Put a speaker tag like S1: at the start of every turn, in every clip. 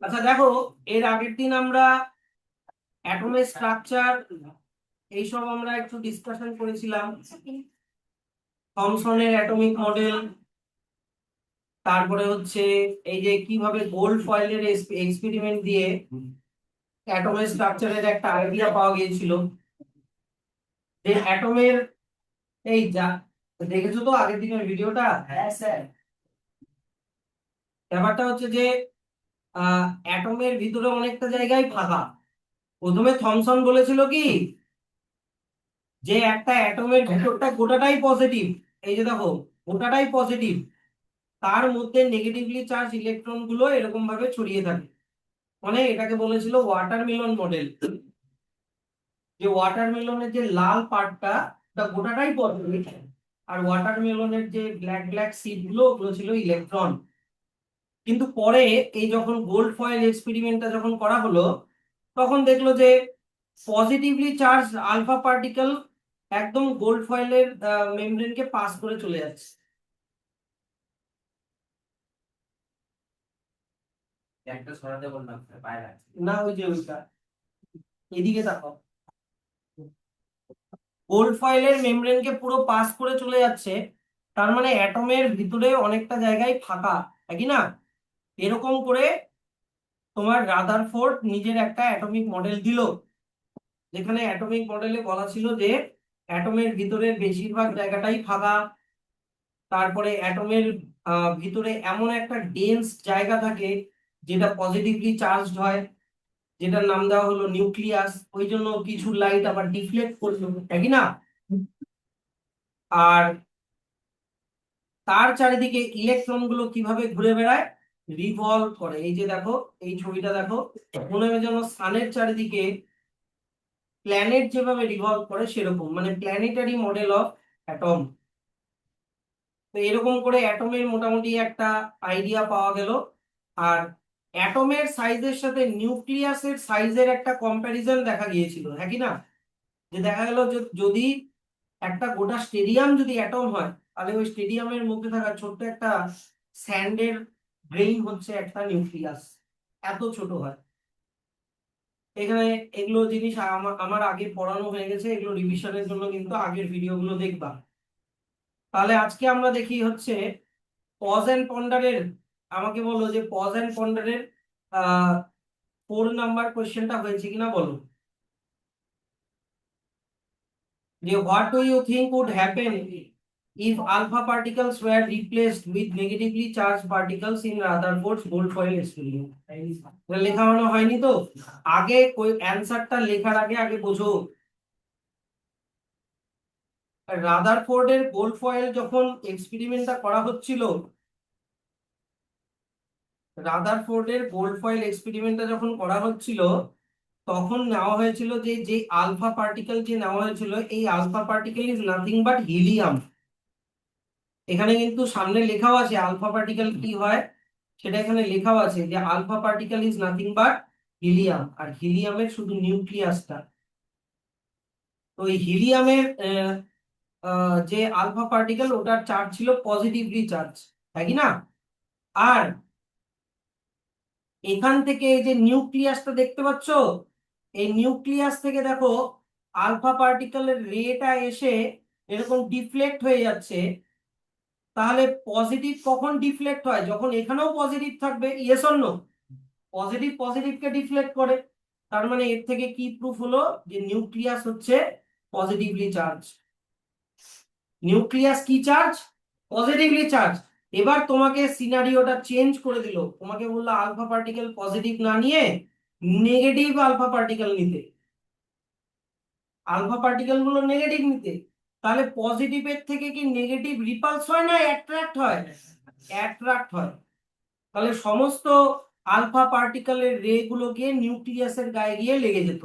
S1: আচ্ছা দেখো, এর আগের দিন আমরা অ্যাটমের স্ট্রাকচার এইসব আমরা একটু ডিসকাশন করেছিলাম। থমসনের অ্যাটমিক মডেল, তারপরে হচ্ছে এই যে কিভাবে গোল্ড ফয়েলের এক্সপেরিমেন্ট দিয়ে অ্যাটমের স্ট্রাকচারের একটা আইডিয়া পাওয়া গিয়েছিল। যে অ্যাটমের এই যা দেখেছো তো আগের দিনের ভিডিওটা? হ্যাঁ স্যার। ব্যাপারটা হচ্ছে যে অ্যাটমের ভিতরে অনেকটা জায়গায় ফাঁকা। প্রথমে থমসন বলেছিল কি যে একটা অ্যাটমের ভেতরটা গোটাটাই পজিটিভ, এই যে দেখো গোটাটাই পজিটিভ, তার মধ্যে নেগেটিভলি চার্জ ইলেকট্রন গুলো এরকম ভাবে ছড়িয়ে থাকে। মানে এটাকে বলেছিল ওয়াটারমেলন মডেল। যে ওয়াটারমেলনের যে লাল পার্টটা গোটাটাই পজিটিভ, আর ওয়াটারমেলনের যে ব্ল্যাক ব্ল্যাক সিড গুলো ওগুলো ছিল ইলেকট্রন। কিন্তু পরে এই যখন গোল্ড ফয়েল এক্সপেরিমেন্টটা যখন করা হলো, তখন দেখলো যে পজিটিভলি চার্জ আলফা পার্টিকেল একদম গোল্ড ফয়েলের মেমব্রেনকে পাস করে চলে যাচ্ছে। একটা সরাতে বললাম বাইরে না, ওই যে ওইটা এদিকে দেখো, গোল্ড ফয়েলের মেমব্রেনকে পুরো পাস করে চলে যাচ্ছে। তার মানে অ্যাটমের ভিতরে অনেকটা জায়গায় ফাঁকা, নাকি না? এরকম করে তোমার রাদারফোর্ড নিজের একটা অ্যাটমিক মডেল দিল, যেখানে অ্যাটমিক মডেলে বলা ছিল যে অ্যাটমের ভিতরের বেশিরভাগ জায়গাটাই ফাঁকা। তারপরে অ্যাটমের ভিতরে এমন একটা ডেন্স জায়গা থাকে যেটা পজিটিভলি চার্জড হয়, যেটার নাম দেওয়া হলো নিউক্লিয়াস। ওই জন্য কিছু লাইট আবার ডিফ্লেক্ট করলো, নাকি না? আর তার চারিদিকে ইলেকট্রন গুলো কিভাবে ঘুরে বেড়ায়, রিভলভ করে। এই যে দেখো, এই ছবিটা দেখো, মনে হয় যেন সানের চারিদিকে প্ল্যানেট যেভাবে রিভলভ করে সেরকম, মানে প্ল্যানেটারি মডেল অফ অ্যাটম। তো এরকম করে অ্যাটমের মোটামুটি একটা আইডিয়া পাওয়া গেল। আর অ্যাটমের সাইজের সাথে নিউক্লিয়াসের সাইজের একটা কম্প্যারিজন দেখা গিয়েছিল, হ্যাঁ কি না? যে দেখা গেল যে যদি একটা গোটা স্টেডিয়াম যদি অ্যাটম হয়, তাহলে ওই স্টেডিয়ামের মধ্যে থাকা ছোট্ট একটা স্যান্ডের গ্রেইন হচ্ছে একটা নিউক্লিয়াস, এত ছোট হয়। এখানে এগুলো জিনিস আমার আগে পড়ানো হয়ে গেছে, এগুলো রিভিশনের জন্য কিন্তু আগের ভিডিওগুলো দেখবা। তাহলে আজকে আমরা দেখি হচ্ছে পজ এন্ড পন্ডারের, আমাকে বলো যে পজ এন্ড পন্ডারের 4 নাম্বার কোয়েশ্চেনটা হয়েছে কিনা বলো। যে what do you think would happen if alpha particles were replaced with negatively charged particles in Rutherford's gold foil experiment? এটা লেখা মনে হয়নি তো? আগে অ্যানসারটা লেখার আগে আগে বোঝো। রাদারফোর্ডের গোল্ড ফয়েল যখন এক্সপেরিমেন্টটা করা হচ্ছিল, রাদারফোর্ডের গোল্ড ফয়েল এক্সপেরিমেন্টটা যখন করা হচ্ছিল, তখন নেওয়া হয়েছিল যে যে আলফা পার্টিকেল যে নেওয়া হয়েছিল, এই alpha particle is nothing but helium. এখানে কিন্তু সামনে লেখাও আছে আলফা পার্টিকেল কি হয়, সেটা এখানে লেখাও আছে যে alpha particle is nothing but helium. আর হিলিয়ামের শুধু নিউক্লিয়াসটা, তো এই হিলিয়ামের যে আলফা পার্টিকেল ওটার চার্জ ছিল পজিটিভলি চার্জ, তাই কি না? আর এখান থেকে এই যে নিউক্লিয়াসটা দেখতে পাচ্ছ, এই নিউক্লিয়াস থেকে দেখো আলফা পার্টিকেলের রেটা এসে এরকম ডিফ্লেক্ট হয়ে যাচ্ছে। তাহলে পজিটিভ কখন ডিফ্লেক্ট হয়? যখন এখানেও পজিটিভ থাকবে, ইয়েস অর নো? পজিটিভ পজিটিভকে ডিফ্লেক্ট করে। তার মানে এর থেকে কি প্রুফ হলো যে নিউক্লিয়াস হচ্ছে পজিটিভলি চার্জ। নিউক্লিয়াস কি চার্জ? Positively charge. এবার তোমাকে সিনারিওটা চেঞ্জ করে দিল, তোমাকে বললো আলফা পার্টিকেল পজিটিভ না নিয়ে নেগেটিভ আলফা পার্টিকেল নিতে, আলফা পার্টিকেল গুলো নেগেটিভ নিতে। তাহলে পজিটিভের থেকে কি নেগেটিভ রিপালস হয় না অ্যাট্রাক্ট হয়? অ্যাট্রাক্ট হয়। তাহলে সমস্ত আলফা পার্টিকেলের রে গুলো গিয়ে নিউক্লিয়াসের গায়ে গিয়ে লেগে যেত,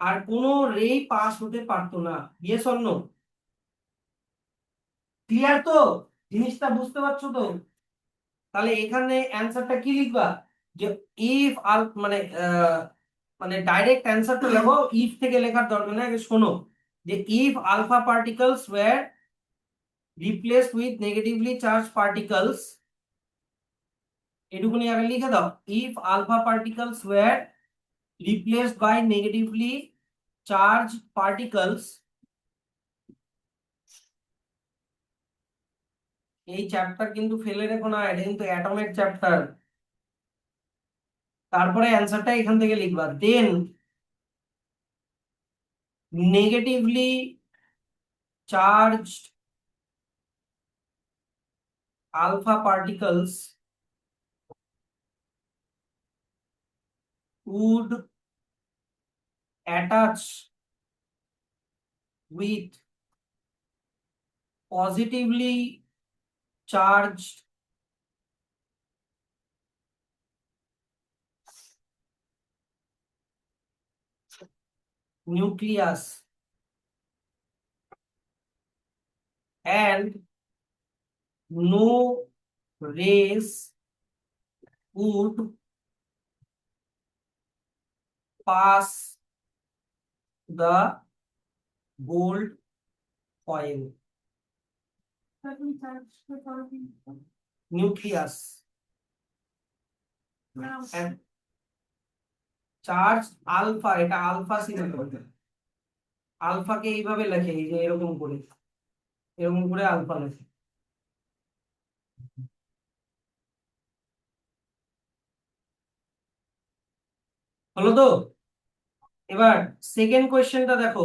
S1: আর কোনো রে পাস হতে পারতো না। Yes or no? ক্লিয়ার তো? জিনিসটা বুঝতে পারছো তো? তাহলে এখানে অ্যান্সারটা কি লিখবা? যে ইফ মানে মানে ডাইরেক্ট অ্যান্সারটা লেখো, ইফ থেকে লেখার দরকার নেই, আগে শোনো। যে if alpha particles were replaced with negatively charge particles এটুকুনি আগে লিখে দাও, if alpha particles were replaced by negatively charge particles, এই চ্যাপ্টার কিন্তু ফেলে রেখো না, এটা কিন্তু অ্যাটমের চ্যাপ্টার। তারপরে অ্যান্সারটা এখান থেকে লিখবা, then negatively charged alpha particles would attach with positively charged nucleus and no rays would pass the gold foil nucleus and charge alpha, এটা আলফা সিম্বল, আলফাকে এইভাবে লেখে, এই যে এরকম করে, এরকম করে আলফা লেখে। হলো তো? এবার সেকেন্ড কোয়েশ্চেনটা দেখো,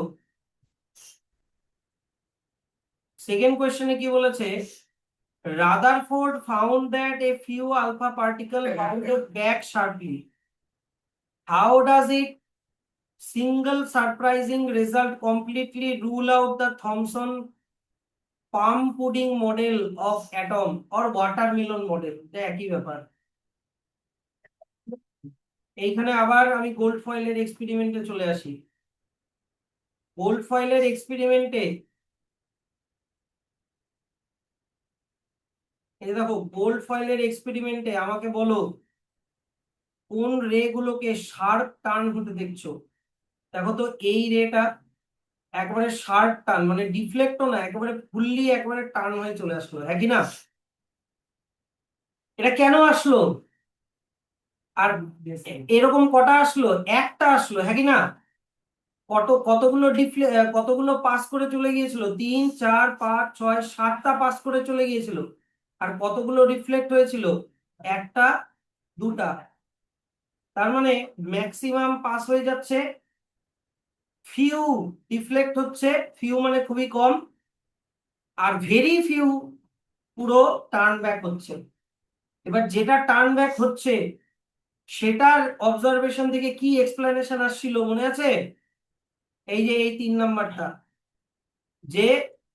S1: সেকেন্ড কোয়েশ্চেনে কি বলেছে, Rutherford found that a few alpha particle bounded back sharply, how does it single surprising result completely rule out the Thomson palm pudding model of atom or watermelon model? এটা একই ব্যাপার। এইখানে আবার আমি গোল্ড ফয়েলের এক্সপেরিমেন্টে চলে আসি। গোল্ড ফয়েলের এক্সপেরিমেন্টে এই দেখো, গোল্ড ফয়েলের এক্সপেরিমেন্টে আমাকে বলো কোন রে গুলোকে শার্প টার্ন হতে দেখছো। দেখো তো এই রেটা একবারে শার্প টার্ন, মানে ডিফ্লেক্টও না, একেবারে ফুললি একবারে টার্ন হয়ে চলে আসলো, হ্যাঁ কি না? এটা কেন আসলো? আর এরকম কটা আসলো? একটা আসলো, হ্যাঁ কি না? কতগুলো পাস করে চলে গিয়েছিল? 3 4 5 6 7টা পাস করে চলে গিয়েছিল। আর কতগুলো রিফ্লেক্ট হয়েছিল? একটা, দুটা। তার মানে ম্যাক্সিমাম পাস হয়ে যাচ্ছে, ফিউ রিফ্লেক্ট হচ্ছে, ফিউ মানে খুবই কম, আর ভেরি ফিউ পুরো টার্ন ব্যাক হচ্ছে। এবার যেটা টার্ন ব্যাক হচ্ছে সেটার অবজারভেশন থেকে কি এক্সপ্লেনেশন আসছিল মনে আছে? এই যে এই 3 নাম্বারটা, যে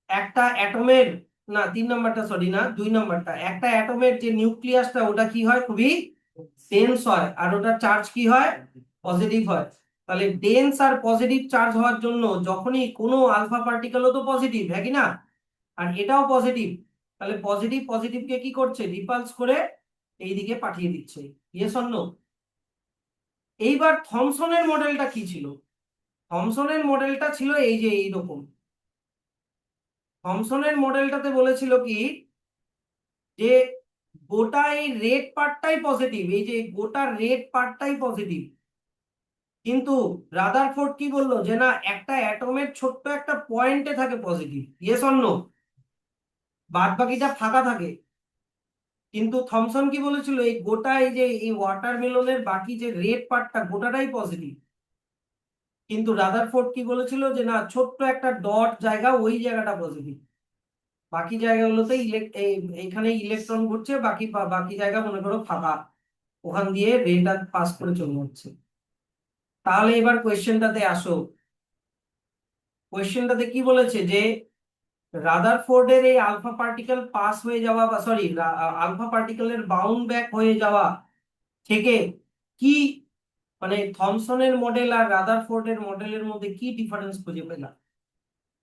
S1: একটা অ্যাটমের, না 3 নাম্বারটা, সরি না 2 নাম্বারটা, একটা অ্যাটমের যে নিউক্লিয়াসটা ওটা কি হয়, খুবই ডেন্স হয়, আর ওটা চার্জ কি হয়, পজিটিভ হয়। তাহলে ডেন্স আর পজিটিভ চার্জ হওয়ার জন্য যখনই কোনো আলফা পার্টিকেলও তো পজিটিভ, হ্যাঁ কি না? আর এটাও পজিটিভ, তাহলে পজিটিভ পজিটিভকে কি করছে, রিপালস করে এইদিকে পাঠিয়ে দিচ্ছে। Yes or no? এইবার থমসনের মডেলটা কি ছিল? থমসনের মডেলটা ছিল এই যে এইরকম। থমসনের মডেলটাতে বলেছিল কি, যে গোটা এই রেড পার্টটাই পজিটিভ, এই যে গোটা রেড পার্টটাই পজিটিভ, কিন্তু রাদারফোর্ড কি বললো, যে না, একটা অ্যাটমের ছোট্ট একটা পয়েন্টে থাকে পজিটিভ। Yes or no? বাদ বাকিটা ফাঁকা থাকে। কিন্তু থমসন কি বলেছিল, এই গোটা এই যে এই ওয়াটারমেলনের বাকি যে রেড পার্টটা গোটাটাই পজিটিভ। কিন্তু রাদারফোর্ড কি বলেছিল, যে না, ছোট্ট একটা ডট জায়গা, ওই জায়গাটা পজিটিভ, বাকি জায়গাগুলোতে এইখানে ইলেকট্রন ঘুরছে, বাকি বাকি জায়গা মনে করো ফাঁকা, ওখান দিয়ে রেটা পাস করে চলে যাচ্ছে। তাহলে এবার কোয়েশ্চেনটাতে আসো। কোয়েশ্চেনটাতে কি বলেছে, যে রাদারফোর্ডের এই আলফা পার্টিকেল পাস হয়ে যাওয়া, বা সরি, আলফা পার্টিকেলের বাউন্ড ব্যাক হয়ে যাওয়া থেকে কি, মানে থমসনের মডেল আর রাদারফোর্ডের মডেলের মধ্যে কি ডিফারেন্স খুঁজে পেলাম?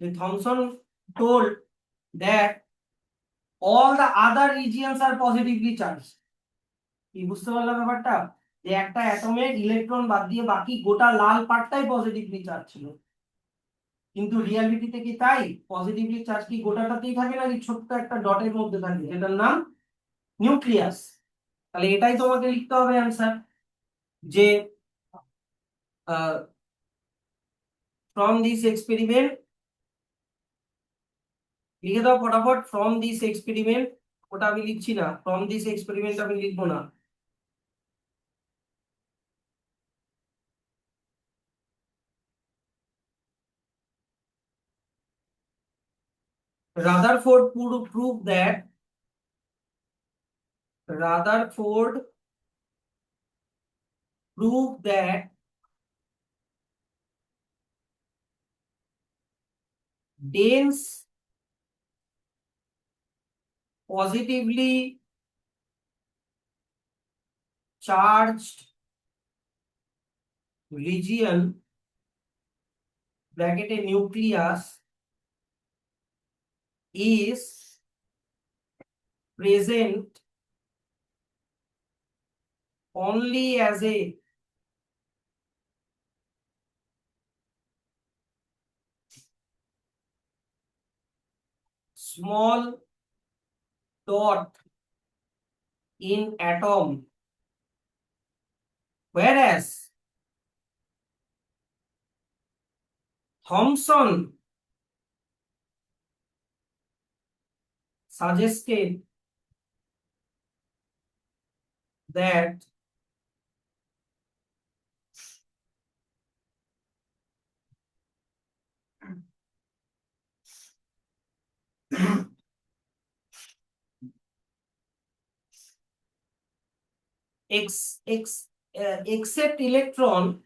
S1: যে Thomson told that all the other regions are positively charged। কি বুঝতে পারলাম ব্যাপারটা? যে একটা অ্যাটমের ইলেকট্রন বাদ দিয়ে বাকি গোটা লাল পার্টটাই পজিটিভলি চার্জ ছিল, কিন্তু রিয়ালিটিতে কি তাই? পজিটিভলি চার্জ কি গোটাটাতেই থাকে, নাকি ছোট্ট একটা ডটের মধ্যে থাকে, যেটার নাম নিউক্লিয়াস? তাহলে এটাই তোমাকে লিখতে হবে অ্যান্সার, যে ফ্রম দিস এক্সপেরিমেন্ট, লিখে দাও ফটাফট, ফ্রম দিস এক্সপেরিমেন্ট। ওটা আমি লিখছি না, ফ্রম দিস এক্সপেরিমেন্ট আমি লিখবো না। Rutherford proved that Rutherford proved that dense positively charged region bracket nucleus is present only as a small dot in atom, whereas Thomson suggested that ex, ex, except electron,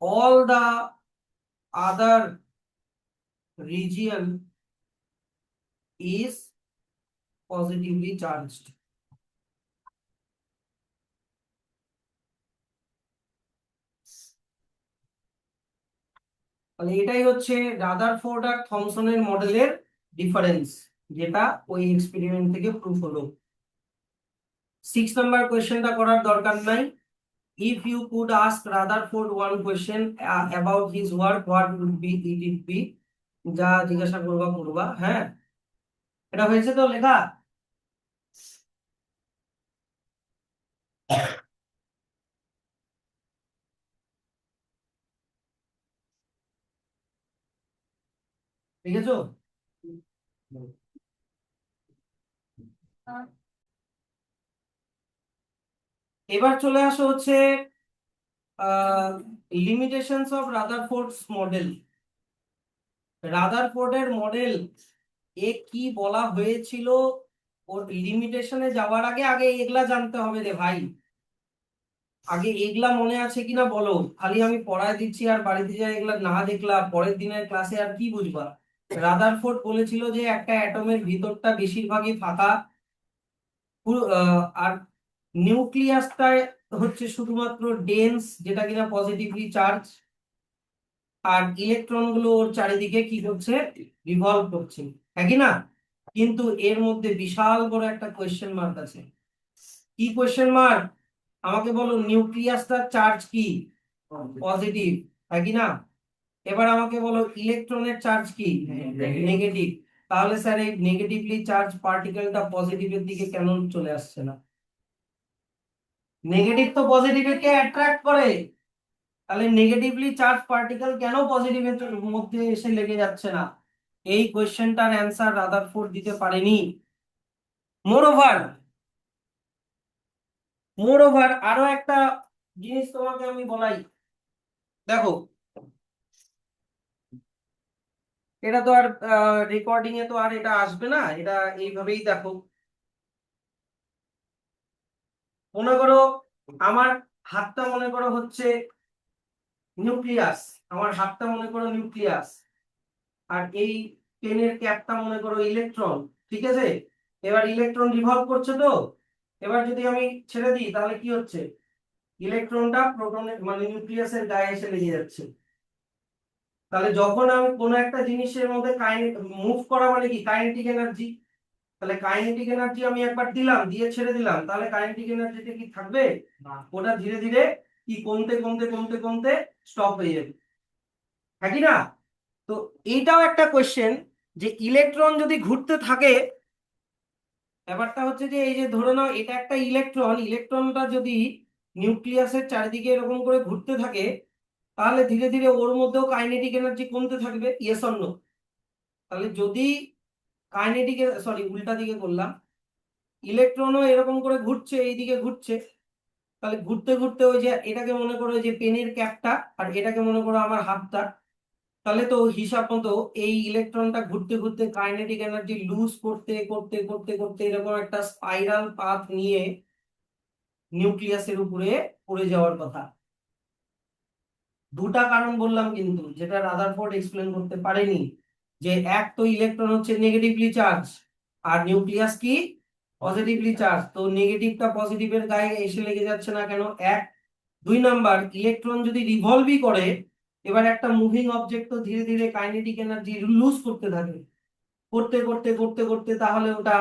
S1: all the other region is positively charged. তাহলে এটাই হচ্ছে Rutherford আর থমসনের মডেলের difference, যেটা ওই experiment থেকে proof হলো। 6 number কোয়েশ্চেনটা করার দরকার নাই। If you could ask Rutherford one question about his work, what would be it be, যা জিজ্ঞাসা করবা করবা। হ্যাঁ, এটা হয়েছে তো লেখা? লিখেছো? এবার চলে আসো হচ্ছে লিমিটেশনস অফ রাদারফোর্ডস মডেল। রাদারফোর্ডের মডেল এ কি বলা হয়েছিল, ওর লিমিটেশনে যাওয়ার আগে আগে এগুলা জানতে হবে রে ভাই। আগে এগুলা মনে আছে কিনা বলো, খালি আমি পড়ায় দিচ্ছি আর বাড়িতে যাই এগুলা না দেখলা পরের দিনের ক্লাসে আর কি বুঝবা। রাদারফোর্ড বলেছিল যে একটা অ্যাটমের ভিতরটা বেশিরভাগই ফাঁকা, আর নিউক্লিয়াসটা হচ্ছে শুধুমাত্র ডেন্স, যেটা কিনা পজিটিভলি চার্জ, আর ইলেকট্রন গুলো ওর চারিদিকে কি করছে, রিভলভ করছে, হ্যাঁ কি না? কিন্তু এর মধ্যে বিশাল বড় একটা কোয়েশ্চেন মার্ক আছে। কি কোয়েশ্চেন মার্ক? আমাকে বলো, নিউক্লিয়াসটার চার্জ কি? পজিটিভ, হ্যাঁ কি না? এবার আমাকে বলো ইলেকট্রনের চার্জ কি? নেগেটিভ। তাহলে স্যার এই নেগেটিভলি চার্জ পার্টিকেলটা পজিটিভের দিকে কেন চলে আসছে না? নেগেটিভ তো পজিটিভকে অ্যাট্রাক্ট করে, তাহলে নেগেটিভলি চার্জ পার্টিকেল কেন পজিটিভের মধ্যে এসে লেগে যাচ্ছে না? এই কোশ্চেনটার অ্যান্সার রাদারফোর্ড দিতে পারেনি। মোরওভার মোরওভার আরো একটা জিনিস তোমাকে আমি বলাই, দেখো এটা তো আর রেকর্ডিং এ তো আর এটা আসবে না, এটা এইভাবেই দেখো। মনে করো আমার হাতটা মনে করো হচ্ছে নিউক্লিয়াস, আমার হাতটা মনে করো নিউক্লিয়াস, আর এই পেনের ক্যাপটা মনে করো ইলেকট্রন, ঠিক আছে? এবার ইলেকট্রন রিভলভ করছে তো, এবার যদি আমি ছেড়ে দিই তাহলে কি হচ্ছে, ইলেকট্রনটা প্রোটনের মানে নিউক্লিয়াসের গায়ে এসে লেগে যাচ্ছে। তাহলে যখন আমি কোনো একটা জিনিসের মধ্যে মুভ করা মানে কি, কাইনেটিক এনার্জি। তাহলে কাইনেটিক এনার্জি আমি একবার দিলাম, দিয়ে ছেড়ে দিলাম, তাহলে কাইনেটিক এনার্জিটা কি থাকবে না, ওটা ধীরে ধীরে কি কমতে কমতে কমতে কমতে স্টপ হয়ে যাবে, হ্যাঁ কি না? তো এইটাও একটা কোয়েশ্চেন যে ইলেকট্রন যদি ঘুরতে থাকে, ব্যাপারটা হচ্ছে যে এই যে ধরে নাও এটা একটা ইলেকট্রন, ইলেকট্রনটা যদি নিউক্লিয়াসের চারিদিকে এরকম করে ঘুরতে থাকে, তাহলে ধীরে ধীরে ওর মধ্যেও কাইনেটিক এনার্জি কমতে থাকবে, ইয়েস অর নো? তাহলে যদি কাইনেটিক, সরি উল্টা দিকে করলাম, ইলেকট্রনও এরকম করে ঘুরছে, এইদিকে ঘুরছে, তাহলে ঘুরতে ঘুরতে ওই যে এটাকে মনে করো যে পেনের ক্যাপটা, আর এটাকে মনে করো আমার হাতটা, তাহলে তো হিসাব মতো এই ইলেকট্রনটা ঘুরতে ঘুরতে কাইনেটিক এনার্জি লুজ করতে করতে করতে করতে এরকম একটা স্পাইরাল পাথ নিয়ে নিউক্লিয়াসের উপরে পড়ে যাওয়ার কথা। দুটা কারণ বললাম কিন্তু, যেটা রাদারফোর্ড এক্সপ্লেন করতে পারেনি, যে এক তো ইলেকট্রন হচ্ছে নেগেটিভলি চার্জ, আর নিউক্লিয়াস কি পজিটিভলি চার্জ, তো নেগেটিভটা পজিটিভের গায়ে এসে লেগে যাচ্ছে না কেন? এক। দুই নাম্বার, ইলেকট্রন যদি রিভলভই করে, এবার একটা মুভিং অবজেক্ট তো ধীরে ধীরে কাইনেটিক এনার্জি লুজ করতে থাকে, করতে করতে করতে করতে তাহলে ওটা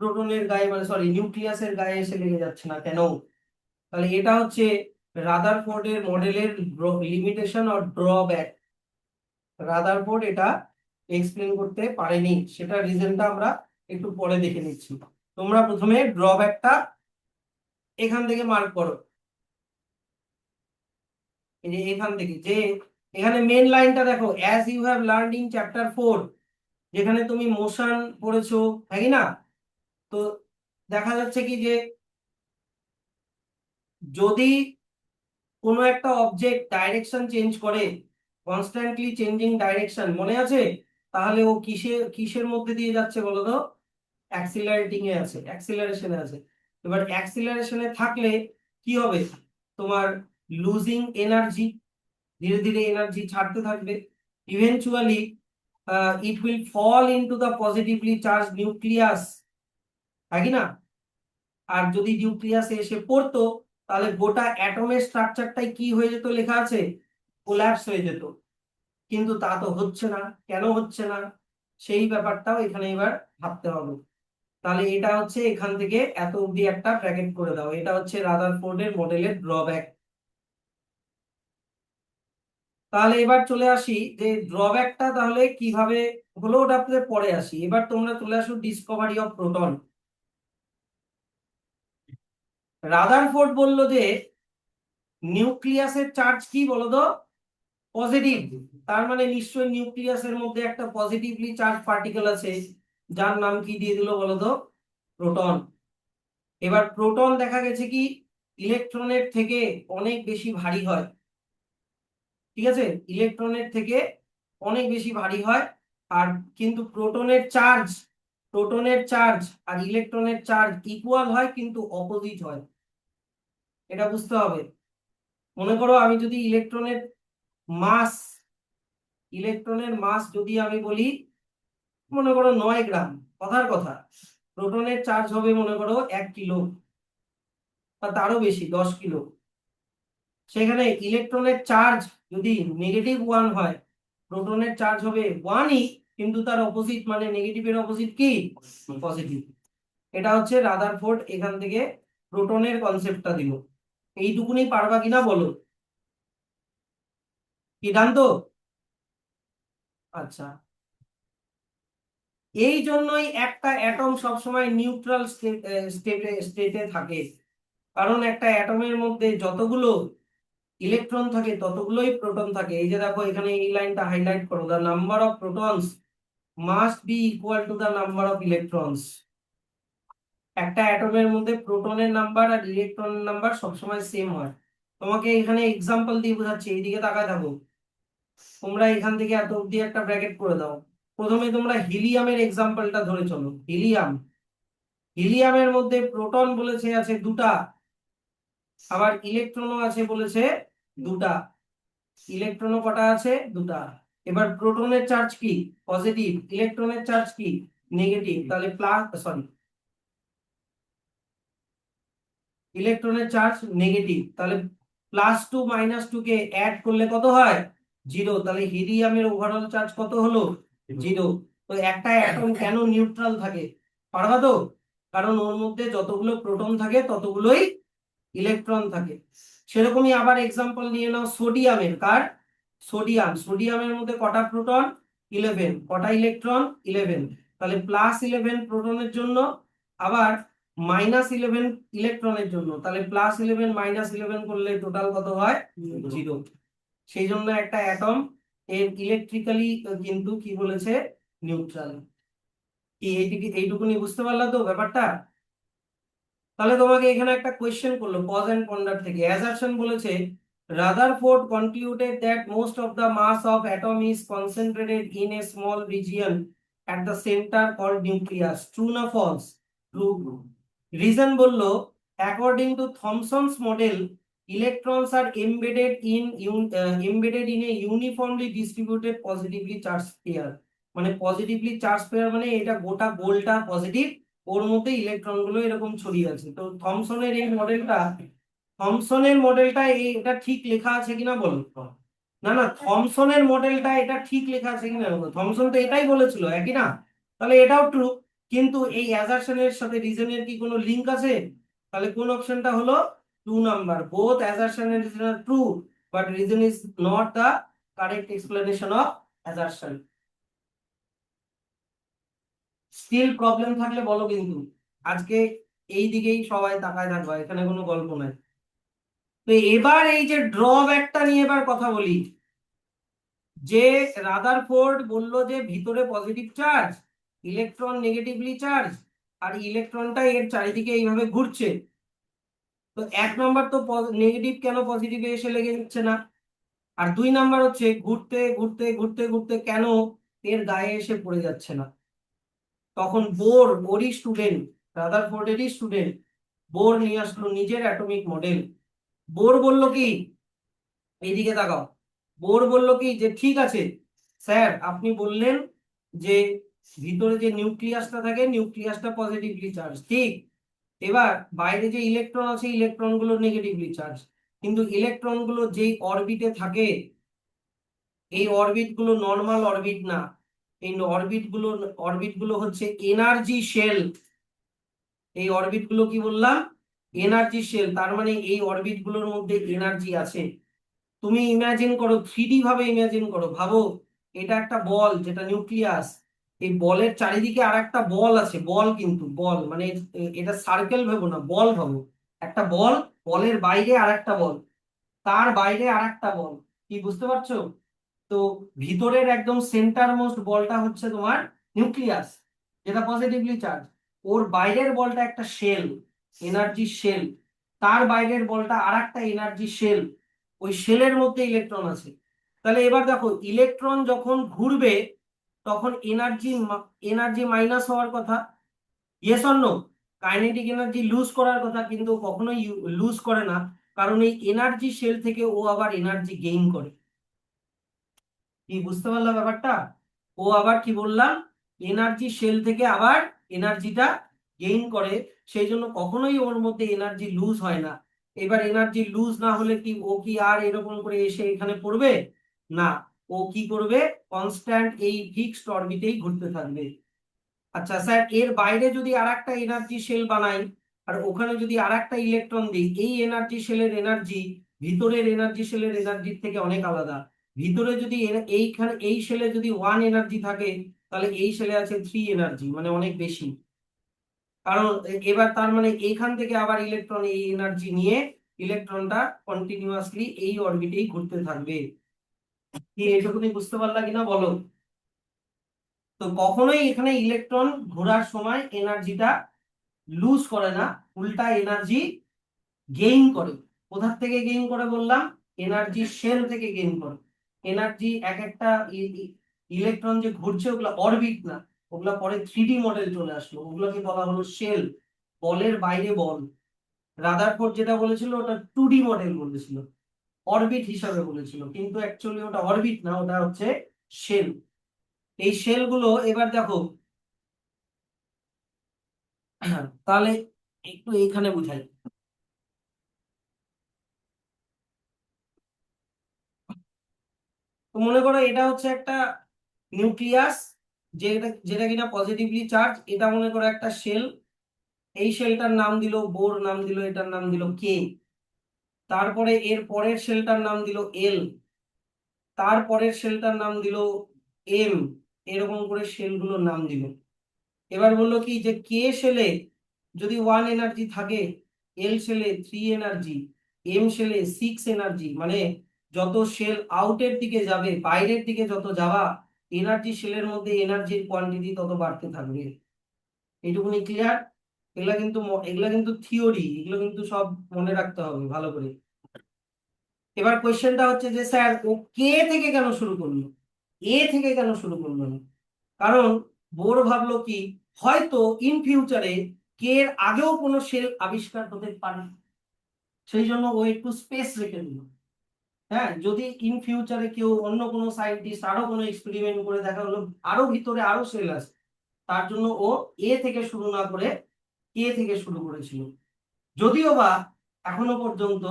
S1: প্রোটনের গায়ে, মানে সরি নিউক্লিয়াসের গায়ে এসে লেগে যাচ্ছে না কেন? তাহলে এটা হচ্ছে রাদারফোর্ডের মডেলের লিমিটেশন আর ড্রব্যাক। রাদারফোর্ড এটা এক্সপ্লেন করতে পারেনি, সেটা রিজনটা আমরা একটু পরে দেখে নিচ্ছি। তোমরা প্রথমে ড্রব্যাকটা এখান থেকে মার্ক করো, এই যে এখান থেকে, যে এখানে মেন লাইনটা দেখো, as you have learned in chapter 4, যেখানে তুমি মোশন পড়েছো, হ্যাঁ কি না? তো দেখা যাচ্ছে কি যে যদি কোনো একটা অবজেক্ট ডাইরেকশন চেঞ্জ করে, কনস্ট্যান্টলি চেঞ্জিং ডাইরেকশন, মনে আছে? তাহলে ও কিসের মধ্যে দিয়ে যাচ্ছে বলো তো? অ্যাক্সিলারেটিং এ আছে, অ্যাক্সিলারেশনে আছে। এবার অ্যাক্সিলারেশনে থাকলে কি হবে? তোমার লুজিং এনার্জি, ধীরে ধীরে এনার্জি ছাড়তে থাকবে, eventually it will fall into the positively charge nucleus, তাই কি না? আর যদি নিউক্লিয়াসে এসে পড়তো, তাহলে গোটা অ্যাটমের স্ট্রাকচারটাই কি হয়ে যেত, লেখা আছে কোল্যাপস হয়ে যেত। কিন্তু তা তো হচ্ছে না, কেন হচ্ছে না সেই ব্যাপারটাও এখানে এবার ভাবতে হবে। তাহলে এটা হচ্ছে এখান থেকে এত অবধি একটা ব্র্যাকেট করে দাও, এটা হচ্ছে রাদারফোর্ডের মডেলের ড্রব্যাক। তাহলে এবার চলে আসি যে ড্রব্যাকটা তাহলে কিভাবে হলো, ওটা আপনাদের পরে আসি। এবার তোমরা চলে আসো ডিসকভারি অফ প্রোটন। রাদারফোর্ড বলল যে নিউক্লিয়াসের চার্জ কি বলতো, পজিটিভ। তার মানে নিশ্চয়ই নিউক্লিয়াসের মধ্যে একটা পজিটিভলি চার্জ পার্টিকেল আছে, যার নাম কি দিয়ে দিল বলতো, প্রোটন। এবার প্রোটন দেখা গেছে কি ইলেকট্রনের থেকে অনেক বেশি ভারী হয়, ঠিক আছে? ইলেকট্রনের থেকে অনেক বেশি ভারী হয়। আর কিন্তু প্রোটনের চার্জ আর ইলেকট্রনের চার্জ ইকুয়াল হয়, কিন্তু অপোজিট হয়, এটা বুঝতে হবে। মনে করো আমি যদি মাস ইলেকট্রনের মাস যদি আমি বলি, মনে করো 9 গ্রাম, কথার কথা, প্রোটনের চার্জ হবে মনে করো 1 কিলো বা তারও বেশি, 10 কিলো। সেখানে ইলেকট্রনের চার্জ যদি -1 হয়, প্রোটনের চার্জ হবে 1ই, কিন্তু তার অপোজিট মানে নেগেটিভের অপোজিট কি, পজিটিভ। এটা হচ্ছে রাদারফোর্ড এখান থেকে প্রোটনের কনসেপ্টটা দিল। এইটুকুনি পারবা কিনা বলো, কি জানতো? আচ্ছা, এই জন্যই একটা অ্যাটম সবসময় নিউট্রাল স্টেটে থাকে, কারণ একটা অ্যাটমের মধ্যে যতগুলো ইলেকট্রন থাকে ততগুলোই প্রোটন থাকে। এই যে দেখো এখানে এই লাইনটা হাইলাইট করো, the number of protons must be equal to the number of electrons. একটা অ্যাটমের মধ্যে প্রোটনের নাম্বার আর ইলেকট্রনের নাম্বার সবসময় সেম হয়। তোমাকে এখানে এক্সাম্পল দিয়ে বোঝাচ্ছি, এইদিকে তাকায় থাকো। তোমরা এখান থেকে এত অব্দি একটা ব্র্যাকেট করে দাও। প্রথমে তোমরা হিলিয়ামের এক্সাম্পলটা ধরে চলো। হিলিয়ামের মধ্যে প্রোটন বলেছে আছে 2টা, আবার ইলেকট্রনও আছে বলেছে 2টা। ইলেকট্রনও কটা আছে, 2টা। এবার প্রোটনের চার্জ কি, পজিটিভ, ইলেকট্রনের চার্জ কি, নেগেটিভ। তাহলে ইলেকট্রনের চার্জ নেগেটিভ, তাহলে +2 -2 কে অ্যাড করলে কত হয়, 0। তাহলে হিলিয়ামের ওভারঅল চার্জ কত হলো, 0। তো একটা অ্যাটম কেন নিউট্রাল থাকে, পারবা তো? কারণ ওর মধ্যে যতগুলো প্রোটন থাকে ততগুলোই ইলেকট্রন থাকে। সেরকমই আবার এক্সাম্পল নিয়ে নাও সোডিয়ামের। সোডিয়ামের মধ্যে কটা প্রোটন, 11, কটা ইলেকট্রন? 11। তাহলে +11 প্রোটনের জন্য, আবার -11 ইলেকট্রনের জন্য। তাহলে +11 -11 করলে টোটাল কত হয়? 0। সেই জন্য একটা অ্যাটম এর ইলেকট্রিক্যালি কিন্তু কি বলেছে? নিউট্রাল। কি এইটুকুনি বুঝতে পারলা তো ব্যাপারটা? তাহলে তোমাকে এখানে একটা কোয়েশ্চেন করলো পজ এন্ড পন্ডার থেকে। অ্যাসারশন বলেছে Rutherford concluded that most of the mass of atom is concentrated in a small region at the center called nucleus. True না false? True. রিজন বললো according to Thomson's model electrons are embedded in a uniformly distributed positively charged pair. মানে positively charge pair মানে এটা গোটা গোলটা positive, ওর মধ্যে electron গুলো এরকম ছড়িয়ে আছে। তো থমসনের মডেলটা এটা ঠিক লেখা আছে কিনা বলো। না না, থমসনের মডেলটা এটা ঠিক লেখা আছে কিনা বলো। থমসন তো এটাই বলেছিল, একই না? তাহলে এটাও ট্রু। কিন্তু এই অ্যাজারশনের সাথে রিজনের কি কোনো লিংক আছে? তাহলে কোন অপশনটা হলো 2 number. Both assertion and reason are true, but reason is not the correct explanation of assertion. Still problem থাকলে বলো কিন্তু। আজকে এই দিকেই সবাই তাকায় থাকবা, এখানে কোনো গল্প নাই। তো এবার এই যে ড্রব্যাকটা নিয়ে এবার কথা বলি। যে রাদারফোর্ড বলল যে ভিতরে positive charge, electron negatively charge, আর ইলেকট্রনটা এর চারিদিকে এইভাবে ঘুরছে। তো 1 নম্বর তো নেগেটিভ কেন পজিটিভে এসে লেগে যাচ্ছে না? আর 2 নম্বর হচ্ছে ঘুরতে ঘুরতে ঘুরতে ঘুরতে কেন এর গায়ে এসে পড়ে যাচ্ছে না? তখন ওরই স্টুডেন্ট, রাদারফোর্ডেরই স্টুডেন্ট বোর নিয়ে আসলো নিজের অ্যাটমিক মডেল। বোর বলল কি, এইদিকে তাকাও, বোর বলল কি যে ঠিক আছে স্যার, আপনি বললেন যে ভিতরে যে নিউক্লিয়াসটা থাকে নিউক্লিয়াসটা পজিটিভলি চার্জ, ঠিক। এবার বাইরে যে ইলেকট্রন আছে ইলেকট্রন গুলো নেগেটিভলি চার্জ, কিন্তু ইলেকট্রন গুলো যেই অরবিটে থাকে এই অরবিট গুলো নর্মাল অরবিট না। এই অরবিট গুলো হচ্ছে এনার্জি শেল। এই অরবিট গুলো কি বললাম? Energy shell. তার মানে এই অরবিট গুলোর মধ্যে এনার্জি আছে। তুমি ইমাজিন করো, 3D ভাবে ইমাজিন করো, ভাবো এটা একটা বল যেটা নিউক্লিয়াস। এই বলের চারিদিকে আর একটা বল আছে, বল কিন্তু বল মানে এটা সার্কেল ভাবো না, বল ভাবো। একটা বল, বলের বাইরে আর একটা বল, তার বাইরে আর একটা বল। কি বুঝতে পারছো? তো ভিতরের একদম সেন্টার মোস্ট বলটা হচ্ছে তোমার নিউক্লিয়াস, যেটা পজিটিভলি চার্জ। ওর বাইরের বলটা একটা শেল, এনার্জি শেল। তার বাইরের বলটা আর একটা এনার্জি শেল। ওই শেলের মধ্যে ইলেকট্রন আছে। তাহলে এবার দেখো, ইলেকট্রন যখন ঘুরবে তখন এনার্জি এনার্জি মাইনাস হওয়ার কথা। Yes or no? Kinetic energy lose করার কথা, কিন্তু কখনোই লুজ করে না। কারণ এই এনার্জি শেল থেকে ও আবার এনার্জি গেইন করে। কি বুঝতে পারলাম ব্যাপারটা? ও আবার কি বললাম, এনার্জি শেল থেকে আবার এনার্জিটা গেইন করে। সেই জন্য কখনোই ওর মধ্যে এনার্জি লুজ হয় না। এবার এনার্জি লুজ না হলে কি ও কি আর এরকম করে এসে এখানে পড়বে? না। ও কি করবে? কনস্ট্যান্ট এই ফিক্সড অরবিটেই ঘুরতে থাকবে। আচ্ছা স্যার, এর বাইরে যদি আর একটা এনার্জি শেল বানাই আর ওখানে যদি আর একটা ইলেকট্রন দিই, এই এনার্জি শেলের এনার্জি ভিতরের এনার্জি শেলের এনার্জির থেকে অনেক আলাদা। ভিতরে যদি এইখানে এই শেলে যদি 1 এনার্জি থাকে, তাহলে এই শেলে আছে 3 এনার্জি, মানে অনেক বেশি। কারণ এবার তার মানে এইখান থেকে আবার ইলেকট্রন এই এনার্জি নিয়ে ইলেকট্রনটা কন্টিনিউয়াসলি এই অরবিটেই ঘুরতে থাকবে। কি এইটুকুনি বুঝতে পারলা কিনা বলো? তো কখনোই এখানে ইলেকট্রন ঘোরার সময় এনার্জিটা লুজ করে না, উল্টা এনার্জি গেইন করে। কোথা থেকে গেইন করে বললাম? এনার্জি শেল থেকে গেইন করে। এনার্জি এক একটা ইলেকট্রন যে ঘুরছে ওগুলা অরবিট না, ওগুলা পরে 3D মডেল চলে আসলো, ওগুলোকে বলা হলো শেল। বলের বাইরে বল। রাদারফোর্ড যেটা বলেছিল ওটা 2D মডেল বলেছিল, অরবিট হিসাবে বলেছিল, কিন্তু অ্যাকচুয়ালি ওটা অরবিট না, ওটা হচ্ছে শেল। এই শেল গুলো এবার দেখো, তাহলে একটু এইখানে বুঝাই। তো মনে করো এটা হচ্ছে একটা নিউক্লিয়াস, যেটা যেটা কিনা পজিটিভলি চার্জ। এটা মনে করো একটা শেল। এই শেলটার নাম দিল বোর, নাম দিল, এটার নাম দিল কে। তারপরে এর পরের শেলটার নাম দিল এল। তারপরের শেলটার নাম দিল এম এরকম করে শেলগুলোর নাম দিল। এবার বললো কি যে কে শেলে যদি 1 এনার্জি থাকে, এল শেলে 3 এনার্জি, এম শেলে 6 এনার্জি, মানে যত শেল আউটের দিকে যাবে, বাইরের দিকে যত যাওয়া এনার্জি, শেলের মধ্যে এনার্জির কোয়ান্টিটি তত বাড়তে থাকবে। এইটুকুনি ক্লিয়ার? এগুলা কিন্তু থিওরি, এগুলো কিন্তু সব মনে রাখতে হবে ভালো করে। এবার কোয়েশ্চেনটা হচ্ছে যে স্যার ও কে থেকে কেন শুরু করলো, এ থেকে কেন শুরু করলো না? কারণ বোর ভাবলো কি হয়তো ইন ফিউচারে কে এর আগেও কোনো শেল আবিষ্কার হতে পারে, সেই জন্য ও একটু স্পেস রেখে দিল। হ্যাঁ, যদি ইন ফিউচারে কেউ অন্য কোনো সায়েন্টিস্ট আরো কোনো এক্সপেরিমেন্ট করে দেখা হলো আরো ভিতরে আরো সেল আছে, তার জন্য ও এ থেকে শুরু না করে কে থেকে শুরু করেছিল। যদিও বা এখনো পর্যন্ত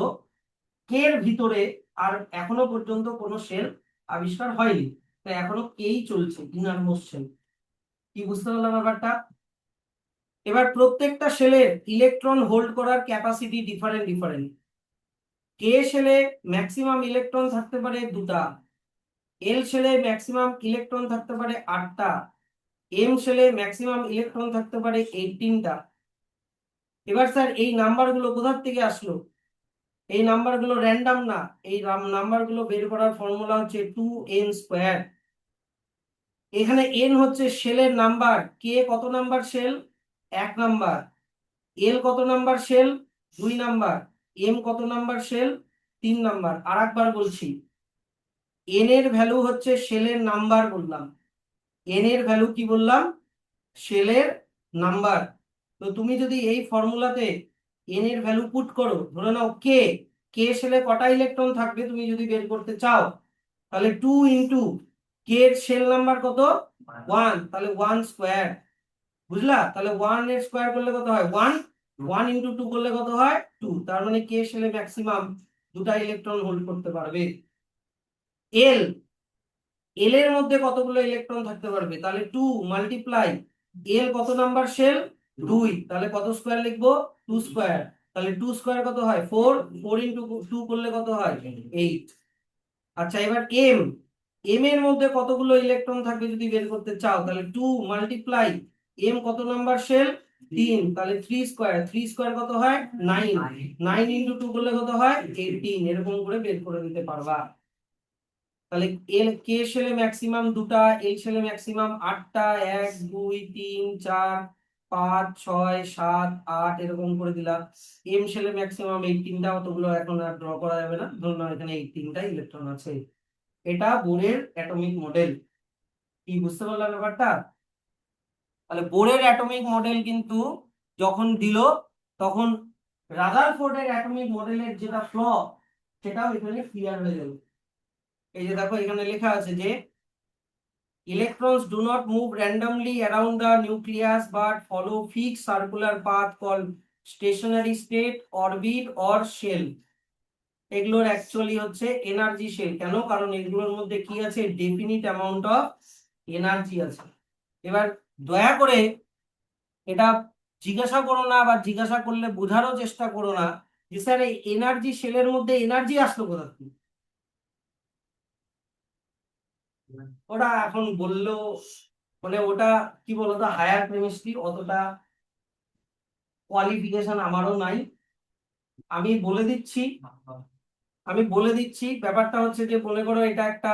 S1: কে এর ভিতরে আর এখনো পর্যন্ত কোনো সেল আবিষ্কার হয়নি, তাই এখনো কেই চলছে, ইনারমোস্ট সেল। কি বুঝতে পারলাম ব্যাপারটা? এবার প্রত্যেকটা সেলের ইলেকট্রন হোল্ড করার ক্যাপাসিটি ডিফারেন্ট ডিফারেন্ট। কে সেলে ম্যাক্সিমাম ইলেকট্রন থাকতে পারে 2টা, এল সেলে ম্যাক্সিমাম ইলেকট্রন থাকতে পারে 8টা, এম সেলে ম্যাক্সিমাম ইলেকট্রন থাকতে পারে 18টা। এবার স্যার এই নাম্বারগুলো কোথা থেকে আসলো? এই নাম্বারগুলো র্যান্ডম না, এই নাম্বারগুলো বের করার ফর্মুলা হচ্ছে 2n²। এখানে এন হচ্ছে শেলের নাম্বার, কে কত নাম্বার শেল? 1 নাম্বার। এল কত নাম্বার শেল? 2 নাম্বার। এম কত নাম্বার শেল? 3 নাম্বার। আর একবার বলছি, এন এর ভ্যালু হচ্ছে শেলের নাম্বার বললাম, এন এর ভ্যালু কি বললাম? শেলের নাম্বার। তো তুমি যদি এই ফর্মুলাতে এন এর ভ্যালু পুট করো, ধরে নাও কে, কে শেলে কটা ইলেকট্রন থাকবে তুমি যদি বের করতে চাও, তাহলে 2 ইন্টু কে এর শেল নাম্বার কত? 1, তাহলে 1²। বুঝলা? তাহলে 1 এর স্কয়ার করলে কত হয়? 1। 1 ইন্টু 2 করলে কত হয়? 2। তার মানে কে শেলে ম্যাক্সিমাম 2টা ইলেকট্রন হোল্ড করতে পারবে। এল, এল এর মধ্যে কতগুলো ইলেকট্রন থাকতে পারবে? তাহলে 2 মাল্টিপ্লাই এল কত নাম্বার শেল? 2, তাহলে কত স্কয়ার লিখবো? 2²। তাহলে 2² কত হয়? 4। 4 ইন্টু 2 করলে কত হয়? 8। আচ্ছা, এবার এম, এম এর মধ্যে কতগুলো ইলেকট্রন থাকবে যদি বের করতে চাও, তাহলে 2 মাল্টিপ্লাই এম কত নাম্বার শেল? 3, তাহলে 3²। 3² কত হয়? 9। 9 ইন্টু 2 করলে কত হয়? 18। এরকম করে বের করে দিতে পারবা। তাহলে এল কে শেলে ম্যাক্সিমাম 2টা, এল শেলে ম্যাক্সিমাম 8টা, 1 2 3 4 5 6 7 8 এরকম করে দিলাম। এম শেলে ম্যাক্সিমাম 18টা, অতগুলো এখন আর ড্র করা যাবে না, ধরুন এখানে 18টা ইলেকট্রন আছে। এটা বোরের অ্যাটমিক মডেল। কি বুঝতে পারলাম ব্যাপারটা? তাহলে বোরের অ্যাটমিক মডেল কিন্তু যখন দিল, তখন রাদারফোর্ডের অ্যাটমিক মডেলের যেটা ফ্ল, সেটাও এখানে ক্লিয়ার হয়ে গেল। এই যে দেখো এখানে লেখা আছে যে electrons do not move randomly around the nucleus but follow fixed circular path called stationary state, orbit or shell. এগুলোর অ্যাকচুয়ালি হচ্ছে এনার্জি শেল। কেন? কারণ এগুলোর মধ্যে কি আছে? ডেফিনিট অ্যামাউন্ট অফ এনার্জি আছে। এবার দয়া করে এটা জিজ্ঞাসা করো না, বা জিজ্ঞাসা করলে বোঝারও চেষ্টা করো না যে স্যার এই এনার্জি শেলের মধ্যে এনার্জি আসলো কোথা থেকে। ওটা এখন বললেও মানে ওটা কি বলতো, হায়ার কেমিস্ট্রি, অতটা কোয়ালিফিকেশন আমারও নাই। আমি বলে দিচ্ছি, ব্যাপারটা হচ্ছে যে মনে করো এটা একটা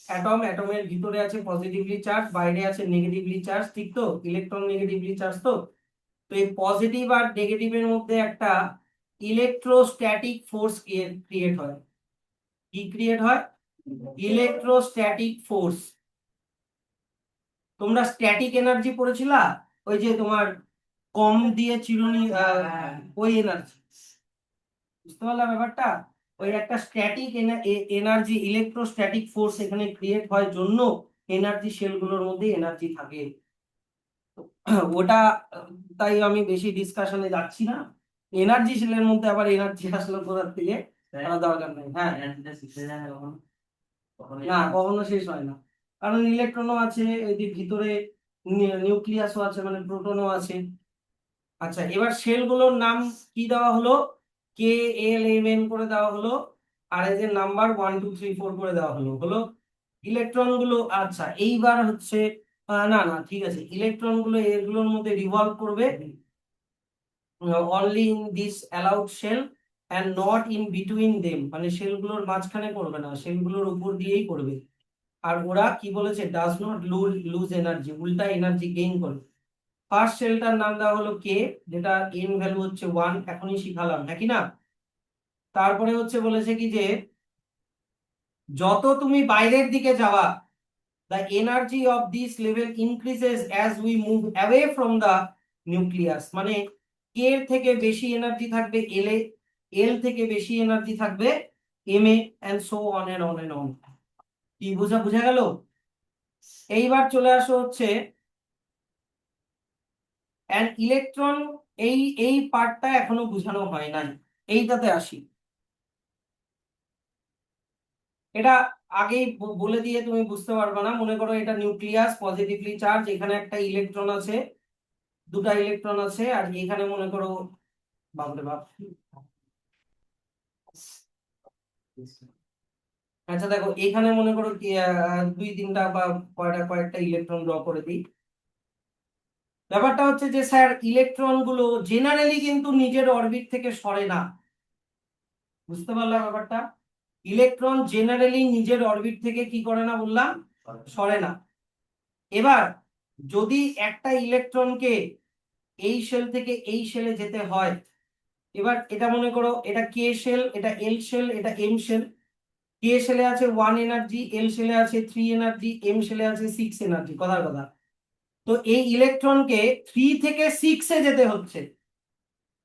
S1: অ্যাটম, অ্যাটমের ভিতরে আছে পজিটিভলি চার্জ, বাইরে আছে নেগেটিভলি চার্জ, ঠিক তো? ইলেকট্রন নেগেটিভলি চার্জ তো। তো এই পজিটিভ আর নেগেটিভের মধ্যে একটা ইলেকট্রোস্ট্যাটিক ফোর্স ক্রিয়েট হয়। কি ক্রিয়েট হয়? Electrostatic force. তোমরা স্ট্যাটিক এনার্জি পড়েছিলা, ওই যে তোমার কম দিয়ে চিরুনি, ওই এনার্জি। বুঝতে পারলাম ব্যাপারটা? ওই একটা স্ট্যাটিক এনার্জি, ইলেকট্রোস্ট্যাটিক ফোর্স এখানে ক্রিয়েট হয়, জন্য এনার্জি শেলগুলোর মধ্যে এনার্জি থাকে। ওটা তাই আমি বেশি ডিসকাশনে যাচ্ছি না। এনার্জি শেলের মধ্যে আবার এনার্জি আসলে কোথা থেকে, দরকার নেই। হ্যাঁ, না কখনো শেষ হয় না, কারণ ইলেকট্রনও আছে এদের ভিতরে, নিউক্লিয়াসও আছে, মানে প্রোটনও আছে। আচ্ছা, এবার শেলগুলোর নাম কি দেওয়া হলো? কে এল এম এন করে দেওয়া হলো, আর এই যে নাম্বার 1 2 3 4 করে দেওয়া হলো। ইলেকট্রন গুলো, আচ্ছা এইবার হচ্ছে না না ঠিক আছে, ইলেকট্রন গুলো এগুলোর মধ্যে রিভলভ করবে only in this allowed shell and not in between them, মানে শেলগুলোর মাঝখানে করবে না, শেলগুলোর উপর দিয়েই করবে। আর ওরা কি বলেছে, ডাজ নট লুজ এনার্জি, উল্টা এনার্জি গেইন করে। ফার্স্ট শেলটার নাম দেওয়া হলো কে, যেটা এন ভ্যালু হচ্ছে 1, এখনই শিখালাম, হ্যাঁ কি না? তারপরে হচ্ছে বলেছে কি যে যত তুমি বাইরের দিকে যাবা, the energy of this level increases as we move away from the nucleus, মানে কে এর থেকে বেশি এনার্জি থাকবে এল এ, এল থেকে বেশি এনার্জি থাকবে M A, and so on and on and on. কি বোঝা গেল? এইবার চলে আসো হচ্ছে অ্যান ইলেকট্রন, এই এই পার্টটা এখনো বোঝানো হয় নাই, এইটাতে আসি। এটা আগেই বলে দিয়ে তুমি বুঝতে পারবে না, মনে করো এটা নিউক্লিয়াস পজিটিভলি চার্জ, এখানে একটা ইলেকট্রন আছে, দুটা ইলেকট্রন আছে, আর এখানে মনে করো, বাপরে বাপ, আচ্ছা দেখো এখানে মনে করো কি দুই তিনটা বা কয়েকটা ইলেকট্রন ড্র করে দিই। ব্যাপারটা হচ্ছে যে স্যার ইলেকট্রন গুলো জেনারেলি কিন্তু নিজের অরবিট থেকে সরে না, বুঝতে পারলাম ব্যাপারটা? ইলেকট্রন জেনারেলি নিজের অরবিট থেকে কি করে না বললাম, সরে না। এবার যদি একটা ইলেকট্রনকে এই শেল থেকে এই শেলে যেতে হয়, এবার এটা মনে করো এটা কে শেল, এটা এল শেল, এটা এম শেল। কে শেলে আছে 1 এনার্জি, এল শেলে আছে 3 এনার্জি, এম শেলে আছে 6 এনার্জি, কথার কথা। তো এই ইলেকট্রনকে 3 থেকে 6 এ যেতে হচ্ছে,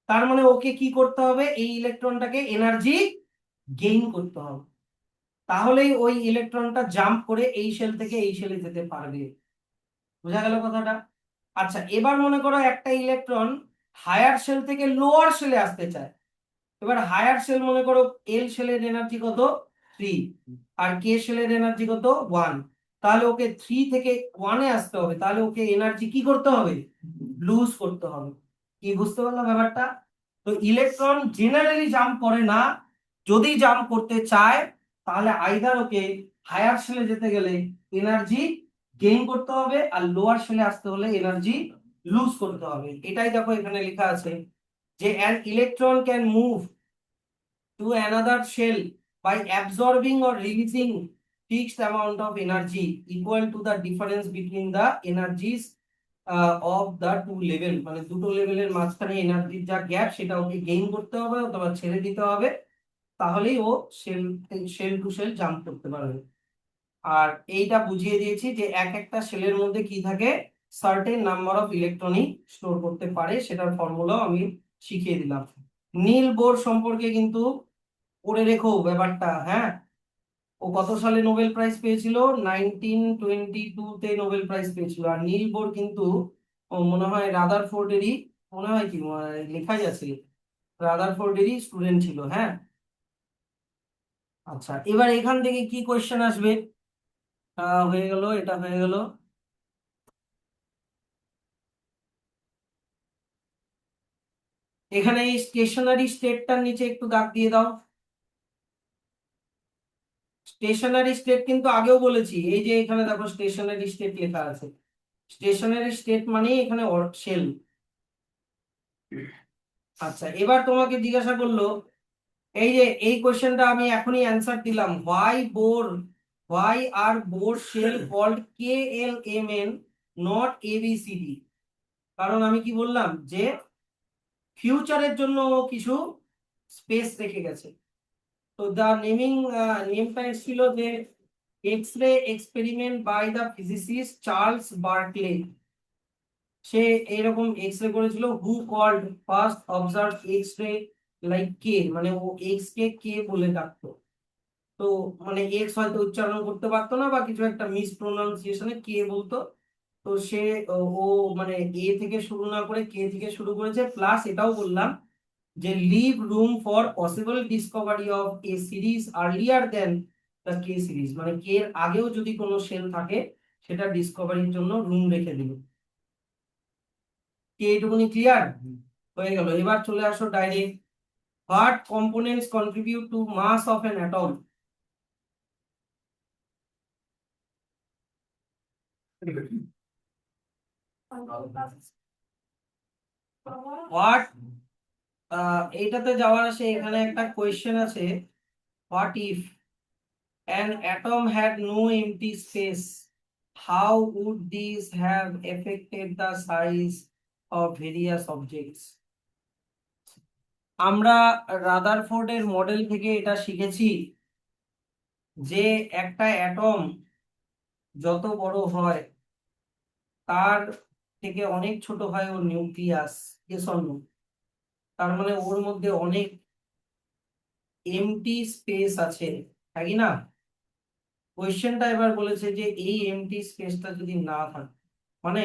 S1: তার মানে ওকে কি করতে হবে, এই ইলেকট্রনটাকে এনার্জি গেইন করতে হবে, তাহলেই ওই ইলেকট্রনটা জাম্প করে এই শেল থেকে এই শেলে যেতে পারবে। বোঝা গেল কথাটা? আচ্ছা এবার মনে করো একটা ইলেকট্রন হায়ার শেল থেকে লোয়ার শেলে আসতে চায়। এবার হায়ার শেল মনে করো এল শেলের এনার্জি কত, 3, আর কে শেলের এনার্জি কত, 1। তাহলে ওকে 3 থেকে 1 এ আসতে হবে, তাহলে ওকে এনার্জি কি করতে হবে, লুজ করতে হবে। কি বুঝতে পারলাম ব্যাপারটা? তো ইলেকট্রন জেনারেলি জাম্প করে না, যদি জাম্প করতে চায় তাহলে আইদার ওকে হায়ার শেলে যেতে গেলে এনার্জি গেইন করতে হবে, আর লোয়ার শেলে আসতে হলে এনার্জি লুজ করতে হবে। এটাই দেখো এখানে লেখা আছে যে an electron can move to another shell by absorbing or releasing fixed amount of energy equal to the difference between the energies of the two level, মানে দুটো লেভেলের মাঝখানে এনার্জির যা গ্যাপ সেটা ওকে গেইন করতে হবে অথবা ছেড়ে দিতে হবে, তাহলেই ও shell shell to shell jump করতে পারবে। আর এইটা বুঝিয়ে দিয়েছি যে এক একটা সেলের মধ্যে কি থাকে, সার্টেন নাম্বার অফ ইলেকট্রনই স্টোর করতে পারে, সেটার ফর্মুলাও আমি শিখিয়ে দিলাম। নীল বোর সম্পর্কে কিন্তু পড়ে রেখো ব্যাপারটা, হ্যাঁ। ও কত সালে নোবেল প্রাইজ পেয়েছিল, 1922 তে নোবেল প্রাইজ পেয়েছিল। আর নীল বোর কিন্তু ও মনে হয় রাদারফোর্ডেরই, মনে হয় কি লেখাই আছে, রাদারফোর্ডেরই স্টুডেন্ট ছিল, হ্যাঁ। আচ্ছা এবার এখান থেকে কি কোয়েশ্চেন আসবে, হয়ে গেল, এটা হয়ে গেল। এখানে এই স্টেশনারি স্টেটটার নিচে একটু দাগ দিয়ে দাও। স্টেশনারি স্টেট কিন্তু আগেও বলেছি, এই যে এখানে দেখো স্টেশনারি স্টেট লেখা আছে, স্টেশনারি স্টেট মানে এখানে শেল। আচ্ছা এবার তোমাকে জিজ্ঞাসা করলো, এই যে এই কোশ্চেনটা আমি এখনই অ্যান্সার দিলাম, why are Bohr shell called K L M N not ABCD, কারণ আমি কি বললাম যে ফিউচারের জন্য ও কিছু স্পেস রেখে গেছে। তো দা নেমটা ছিল যে X ray experiment by the physicist Charles Barkla. সে এইরকম এক্স রে করেছিল, who called first observe X ray like কে, মানে ও এক্স কে কে বলে ডাকতো। তো মানে এক্স হয়তো উচ্চারণ করতে পারতো না বা কিছু একটা মিস প্রোনাউন্সিয়েশনে কে বলতো। তো সে ও মানে এ থেকে শুরু না করে কে থেকে শুরু করেছে, প্লাস এটাও বললাম যে leave room for possible discovery of a series earlier than the K series, মানে কে এর আগেও যদি কোনো সেল থাকে সেটা ডিসকভারির জন্য রুম রেখে দিল। কি এইটুকুনি ক্লিয়ার হয়ে গেল? এবার চলে আসো direct, what components contribute to mass of an atom. What এইটাতে যাওয়ার আসে এখানে একটা কোয়েশ্চেন আছে, what if an atom had no empty space, how would this have affected the size of various objects? আমরা রাদারফোর্ডের মডেল থেকে এটা শিখেছি যে একটা অ্যাটম যত বড় হয় তার থেকে অনেক ছোট হয় ওর নিউক্লিয়াস। Yes or no? তার মানে ওর মধ্যে অনেক এমটি স্পেস আছে, তাই না? কোয়েশ্চেনটা এবার বলেছে যে এই এমটি স্পেসটা যদি না থাকে, মানে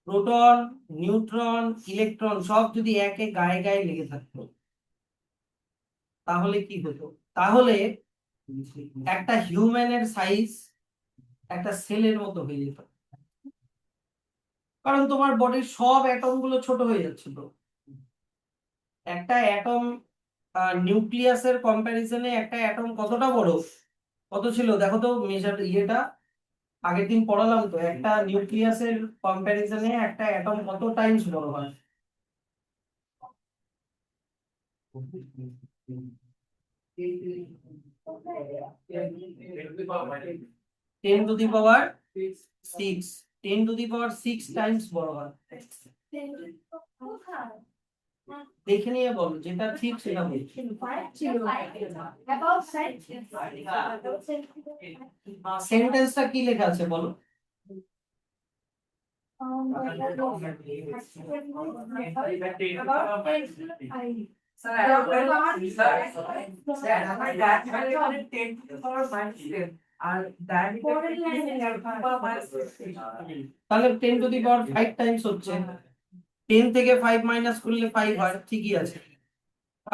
S1: প্রোটন, নিউট্রন, ইলেকট্রন সব যদি একে গায়ে গায়ে লেগে থাকতো তাহলে কি হতো? তাহলে একটা হিউম্যানের সাইজ একটা সেলের মতো হয়ে যেত, কারণ তোমার বডির সব অ্যাটম গুলো ছোট হয়ে যাচ্ছে। তো একটা অ্যাটম নিউক্লিয়াসের কম্প্যারিজনে একটা অ্যাটম কতটা বড়, কত ছিল দেখো তো, মেজার ইয়েটা আগের দিন পড়ালাম তো, একটা নিউক্লিয়াসের কম্প্যারিজনে একটা অ্যাটম কত টাইমস বড় হয়? 10⁻⁶, 10⁻⁶ টাইমস বড় হয়। দেখে নিয়ে বলো, যেটা ঠিক সেটা বলো। সেন্টেন্সটা কি লেখা আছে বলো? তাহলে 10⁵ টাইমস হচ্ছে, 10 থেকে 5 মাইনাস করলে 5 হয়, ঠিকই আছে।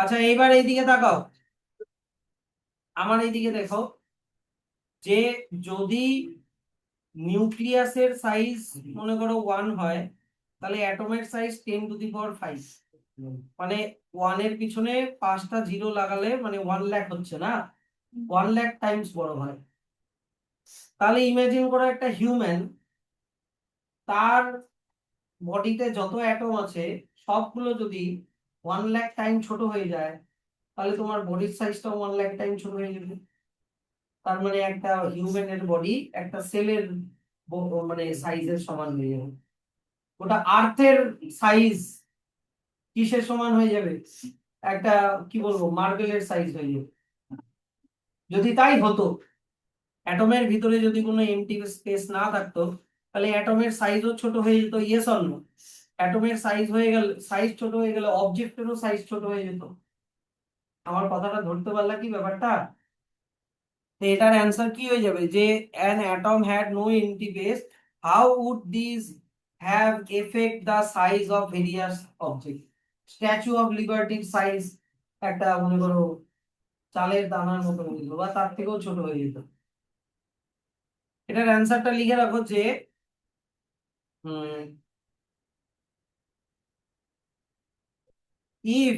S1: আচ্ছা এইবার এইদিকে তাকাও, আমার এইদিকে দেখো, যে যদি নিউক্লিয়াসের সাইজ মনে করো 1 হয়, তাহলে অ্যাটমের সাইজ 10⁵, মানে 1 এর পিছনে 5টা জিরো লাগালে মানে 1 লাখ হচ্ছে না, 1 লাখ টাইমস বড় হয়। তাহলে ইমাজিন করো একটা হিউম্যান, তার বডিতে যত অ্যাটম আছে সবগুলো যদি 1 লাখ টাইম ছোট হয়ে যায়, তাহলে তোমার বডির সাইজটাও 1 লাখ টাইম ছোট হয়ে যাবে। তার মানে একটা হিউম্যানের বডি একটা সেলের মানে সাইজের সমান হয়ে যাবে। ওটা আর্থের সাইজ কিসের সমান হয়ে যাবে? একটা কি বলবো, মার্বেলের সাইজ হয়ে যাবে। যদি তাই হতো, অ্যাটমের ভিতরে যদি কোনো এমটি স্পেস না থাকতো, তাহলে অ্যাটমের সাইজও ছোট হয়ে যেত, ইয়েস অর নো? অ্যাটমের সাইজ হয়ে গেল, সাইজ ছোট হয়ে গেলে অবজেক্টেরও সাইজ ছোট হয়ে যেত। আমার কথাটা ধরতে পারলা কি ব্যাপারটা? তো এটার অ্যান্সার কি হয়ে যাবে, যে an atom had no empty base, how would these have affect the size of various objects? Statue of লিবার্টির সাইজ একটা মনে করো চালের দানার মতো হয়ে যেত, বা তার থেকেও ছোট হয়ে যেত। এটার অ্যান্সারটা লিখে রাখো যে if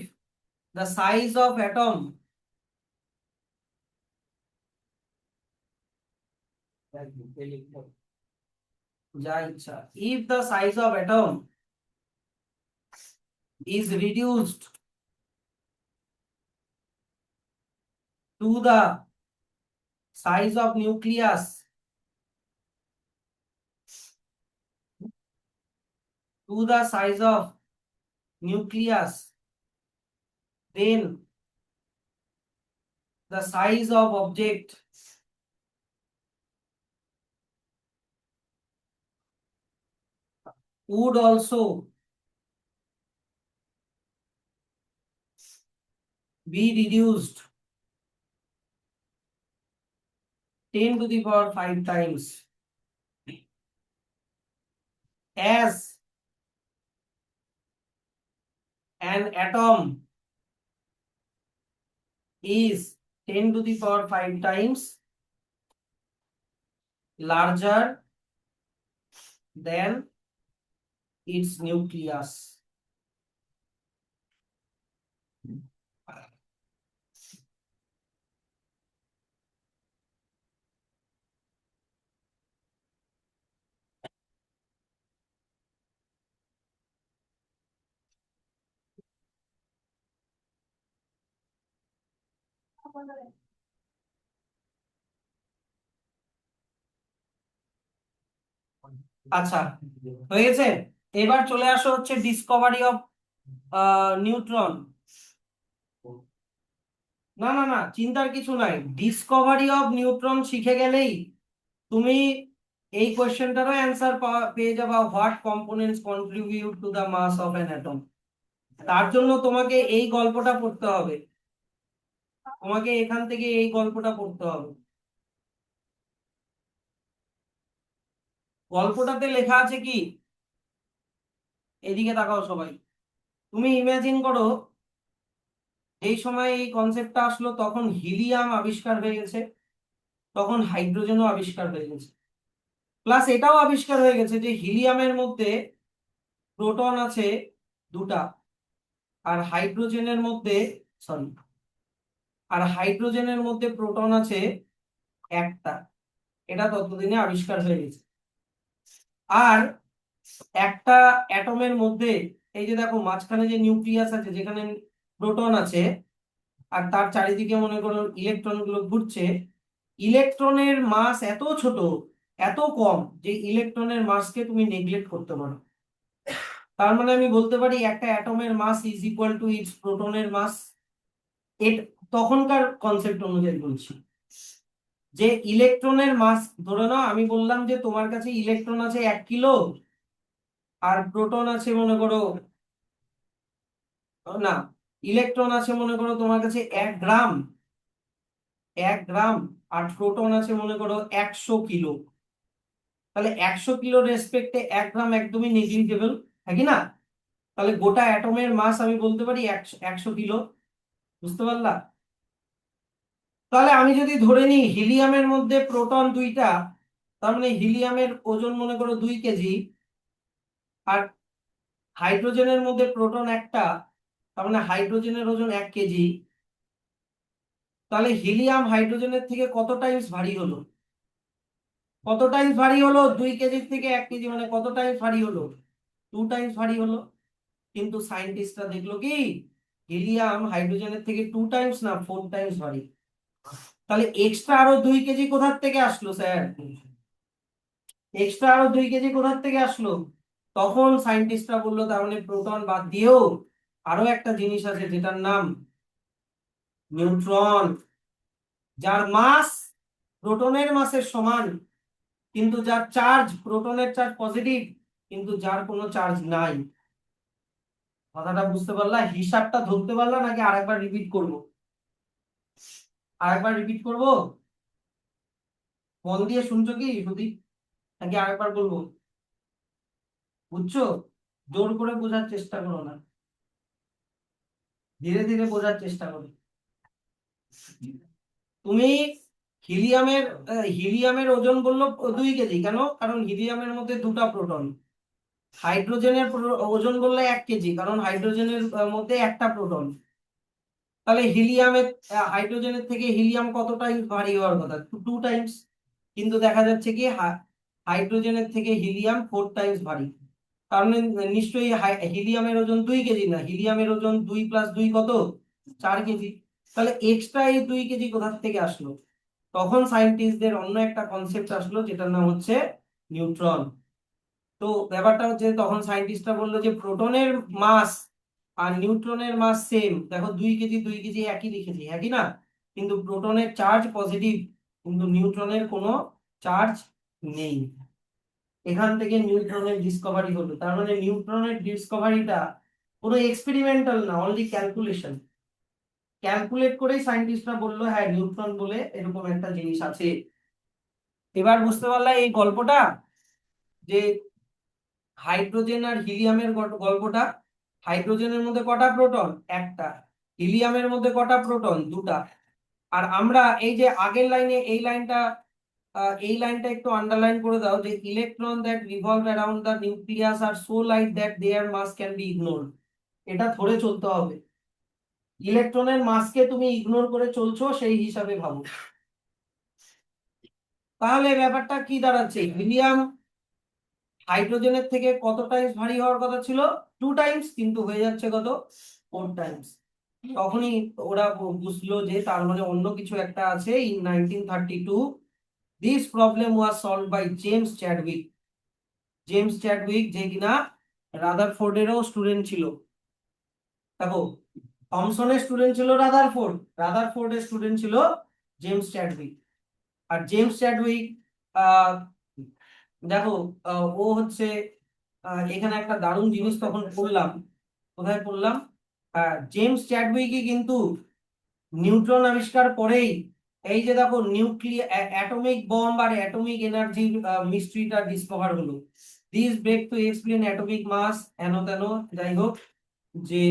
S1: the size of atom যা ইচ্ছা, if the size of atom is reduced to the size of nucleus, to the size of nucleus, then the size of object would also be reduced 10⁵ times, as an atom is 10⁵ times larger than its nucleus. আচ্ছা, হয়ে গেছে। এবার চলে আসো হচ্ছে Discovery of neutron. না না না, চিন্তার কিছু নাই, ডিসকভারি অফ নিউট্রন শিখে গেলেই তুমি এই কোয়েশ্চেনটারও অ্যান্সার পেয়ে যাবা, what components contribute to the mass of an atom. তার জন্য তোমাকে এই গল্পটা পড়তে হবে, তোমাকে এখান থেকে এই গল্পটা পড়তে হবে। গল্পটাতে লেখা আছে কি, এদিকে তাকাও সবাই। তুমি ইমাজিন করো এই সময় এই কনসেপ্টটা আসলো তখন হিলিয়াম আবিষ্কার হয়ে গেছে, তখন হাইড্রোজেনও আবিষ্কার হয়ে গেছে, প্লাস এটাও আবিষ্কার হয়ে গেছে যে হিলিয়ামের মধ্যে প্রোটন আছে দুটা, আর হাইড্রোজেনের মধ্যে, সরি, আর হাইড্রোজেনের মধ্যে প্রোটন আছে একটা। এটা ততদিনে আবিষ্কার হয়ে গেছে। আর একটা অ্যাটমের মধ্যে এই যে দেখো মাঝখানে যে নিউক্লিয়াস আছে যেখানে প্রোটন আছে, আর তার চারিদিকে মনে করো ইলেকট্রন গুলো ঘুরছে, ইলেকট্রনের মাস এত ছোট, এত কম যে ইলেকট্রনের মাসকে তুমি নেগলেক্ট করতে পারো। তার মানে আমি বলতে পারি একটা অ্যাটমের much is equal to its প্রোটনের মাস। এর তখনকার কনসেপ্ট অনুযায়ী বলছি যে ইলেকট্রনের মাস, ধরে নাও আমি বললাম যে তোমার কাছে ইলেকট্রন আছে 1 কিলো, আর প্রোটন আছে মনে করো, না, ইলেকট্রন আছে মনে করো তোমার কাছে 1 গ্রাম, 1 গ্রাম, আর প্রোটন আছে মনে করো 100 কিলো। তাহলে 100 কিলোর রেসপেক্টে 1 গ্রাম একদমই নেগলিজেবল, হ্যাঁ কি না? তাহলে গোটা অ্যাটমের মাস আমি বলতে পারি 100 কিলো। বুঝতে পারলা? তাহলে আমি যদি ধরে নিই হিলিয়ামের মধ্যে প্রোটন দুইটা, তার মানে হিলিয়ামের ওজন মনে করো 2 কেজি, আর হাইড্রোজেনের মধ্যে প্রোটন একটা, তার মানে হাইড্রোজেনের ওজন 1 কেজি। তাহলে হিলিয়াম হাইড্রোজেনের থেকে কত টাইমস ভারী হলো? কত টাইমস ভারী হলো? 2 কেজির থেকে 1 কেজি, মানে কত টাইমস ভারী হলো? 2 টাইমস ভারী হলো। কিন্তু সায়েন্টিস্টরা দেখলো কি, হিলিয়াম হাইড্রোজেনের থেকে 2 টাইমস না 4 টাইমস ভারী। তাহলে এক্সট্রা আরো 2 কেজি কোথার থেকে আসলো স্যার? এক্সট্রা আরো 2 কেজি কোথার থেকে আসলো? তখন সায়েন্টিস্টরা বললো তার মানে প্রোটন বাদ দিয়েও আরো একটা জিনিস আছে যেটার নাম নিউট্রন, যার মাস প্রোটনের মাসের সমান, কিন্তু যার চার্জ, প্রোটনের চার্জ পজিটিভ, কিন্তু যার কোনো চার্জ নাই। কথাটা বুঝতে পারলা? হিসাবটা ধরতে পারলা নাকি আরেকবার রিপিট করব? আরেকবার রিপিট করব? মন দিয়ে শুনছো কি সুদীপ, নাকি আরেকবার বলবো? বুঝছো? জোর করে বোঝার চেষ্টা করো না, ধীরে ধীরে বোঝার চেষ্টা করো। তুমি হিলিয়ামের হিলিয়ামের ওজন বললো 2 কেজি, কেন? কারণ হিলিয়ামের মধ্যে দুটা প্রোটন। হাইড্রোজেনের ওজন বললে 1 কেজি, কারণ হাইড্রোজেনের মধ্যে একটা প্রোটন। তাহলে হিলিয়ামের হাইড্রোজেনের থেকে হিলিয়াম কত টাইমস ভারী হওয়ার কথা? 2 টাইমস। কিন্তু দেখা যাচ্ছে কি হাইড্রোজেনের থেকে হিলিয়াম 4 টাইমস ভারী। কারণ নিশ্চয়ই হিলিয়ামের ওজন 2 কেজি না, হিলিয়ামের ওজন 2 + 2 কত? 4 কেজি। তাহলে এক্সট্রা এই 2 কেজি কোথা থেকে আসলো? তখন সায়েন্টিস্টদের অন্য একটা কনসেপ্ট আসলো যেটার নাম হচ্ছে নিউট্রন। তো ব্যাপারটা হচ্ছে তখন সায়েন্টিস্টরা বললো যে প্রোটনের মাস আর নিউট্রনের মাস সেম, দেখো 2 কেজি 2 কেজি একই লিখেছি, একই না? কিন্তু প্রোটনের চার্জ পজিটিভ, কিন্তু নিউট্রনের কোনো চার্জ নেই। এখান থেকে নিউট্রনের ডিসকভারি হলো। তার মানে নিউট্রনের ডিসকভারিটা কোনো এক্সপেরিমেন্টাল না, অনলি ক্যালকুলেশন। ক্যালকুলেট করেই সায়েন্টিস্টরা বললো হ্যাঁ নিউট্রন বলে এরকম একটা জিনিস আছে। এবার বুঝতে পারলা এই গল্পটা, যে হাইড্রোজেন আর হিলিয়ামের গল্পটা। হাইড্রোজেনের মধ্যে কটা প্রোটন? একটা। হিলিয়ামের মধ্যে কটা প্রোটন? দুটা। আর আমরা এই যে আগের লাইনে এই লাইনটা একটু আন্ডারলাইন করে দাও, যে electron that revolve around the nucleus are so light that their mass can be ignored. এটা ধরে চলতে হবে। ইলেকট্রনের মাসকে তুমি ইগনোর করে চলছো সেই হিসাবে ভাবো। তাহলে ব্যাপারটা কি দাঁড়াচ্ছে? হিলিয়াম হাইড্রোজেনের থেকে কত টাইমস ভারী হওয়ার কথা ছিল? 2 টাইমস, কিন্তু হয়ে যাচ্ছে কত? 4 টাইমস। তখনই ওরা বুঝলো যে তার মানে অন্য কিছু একটা আছে। In 1932 this problem was solved by James Chadwick. James Chadwick যে কিনা রাদারফোর্ডেরও স্টুডেন্ট ছিল। দেখো, থমসনের স্টুডেন্ট ছিল রাদারফোর্ড, রাদারফোর্ডের স্টুডেন্ট ছিল জেমস চ্যাডউইক। আর জেমস চ্যাডউইক আহ দেখো, ও হচ্ছে এখানে একটা দারুণ জিনিস তখন পড়লাম। কোথায় পড়লাম? জেমস চ্যাডউইকই কিন্তু নিউট্রন আবিষ্কার পরেই এই যে দেখো নিউক্লিয়ার অ্যাটমিক বম্ব আর অ্যাটমিক এনার্জির মিস্ট্রিটা ডিসকভার হলো। This break to explain atomic mass হেন তেন, যাই হোক, যে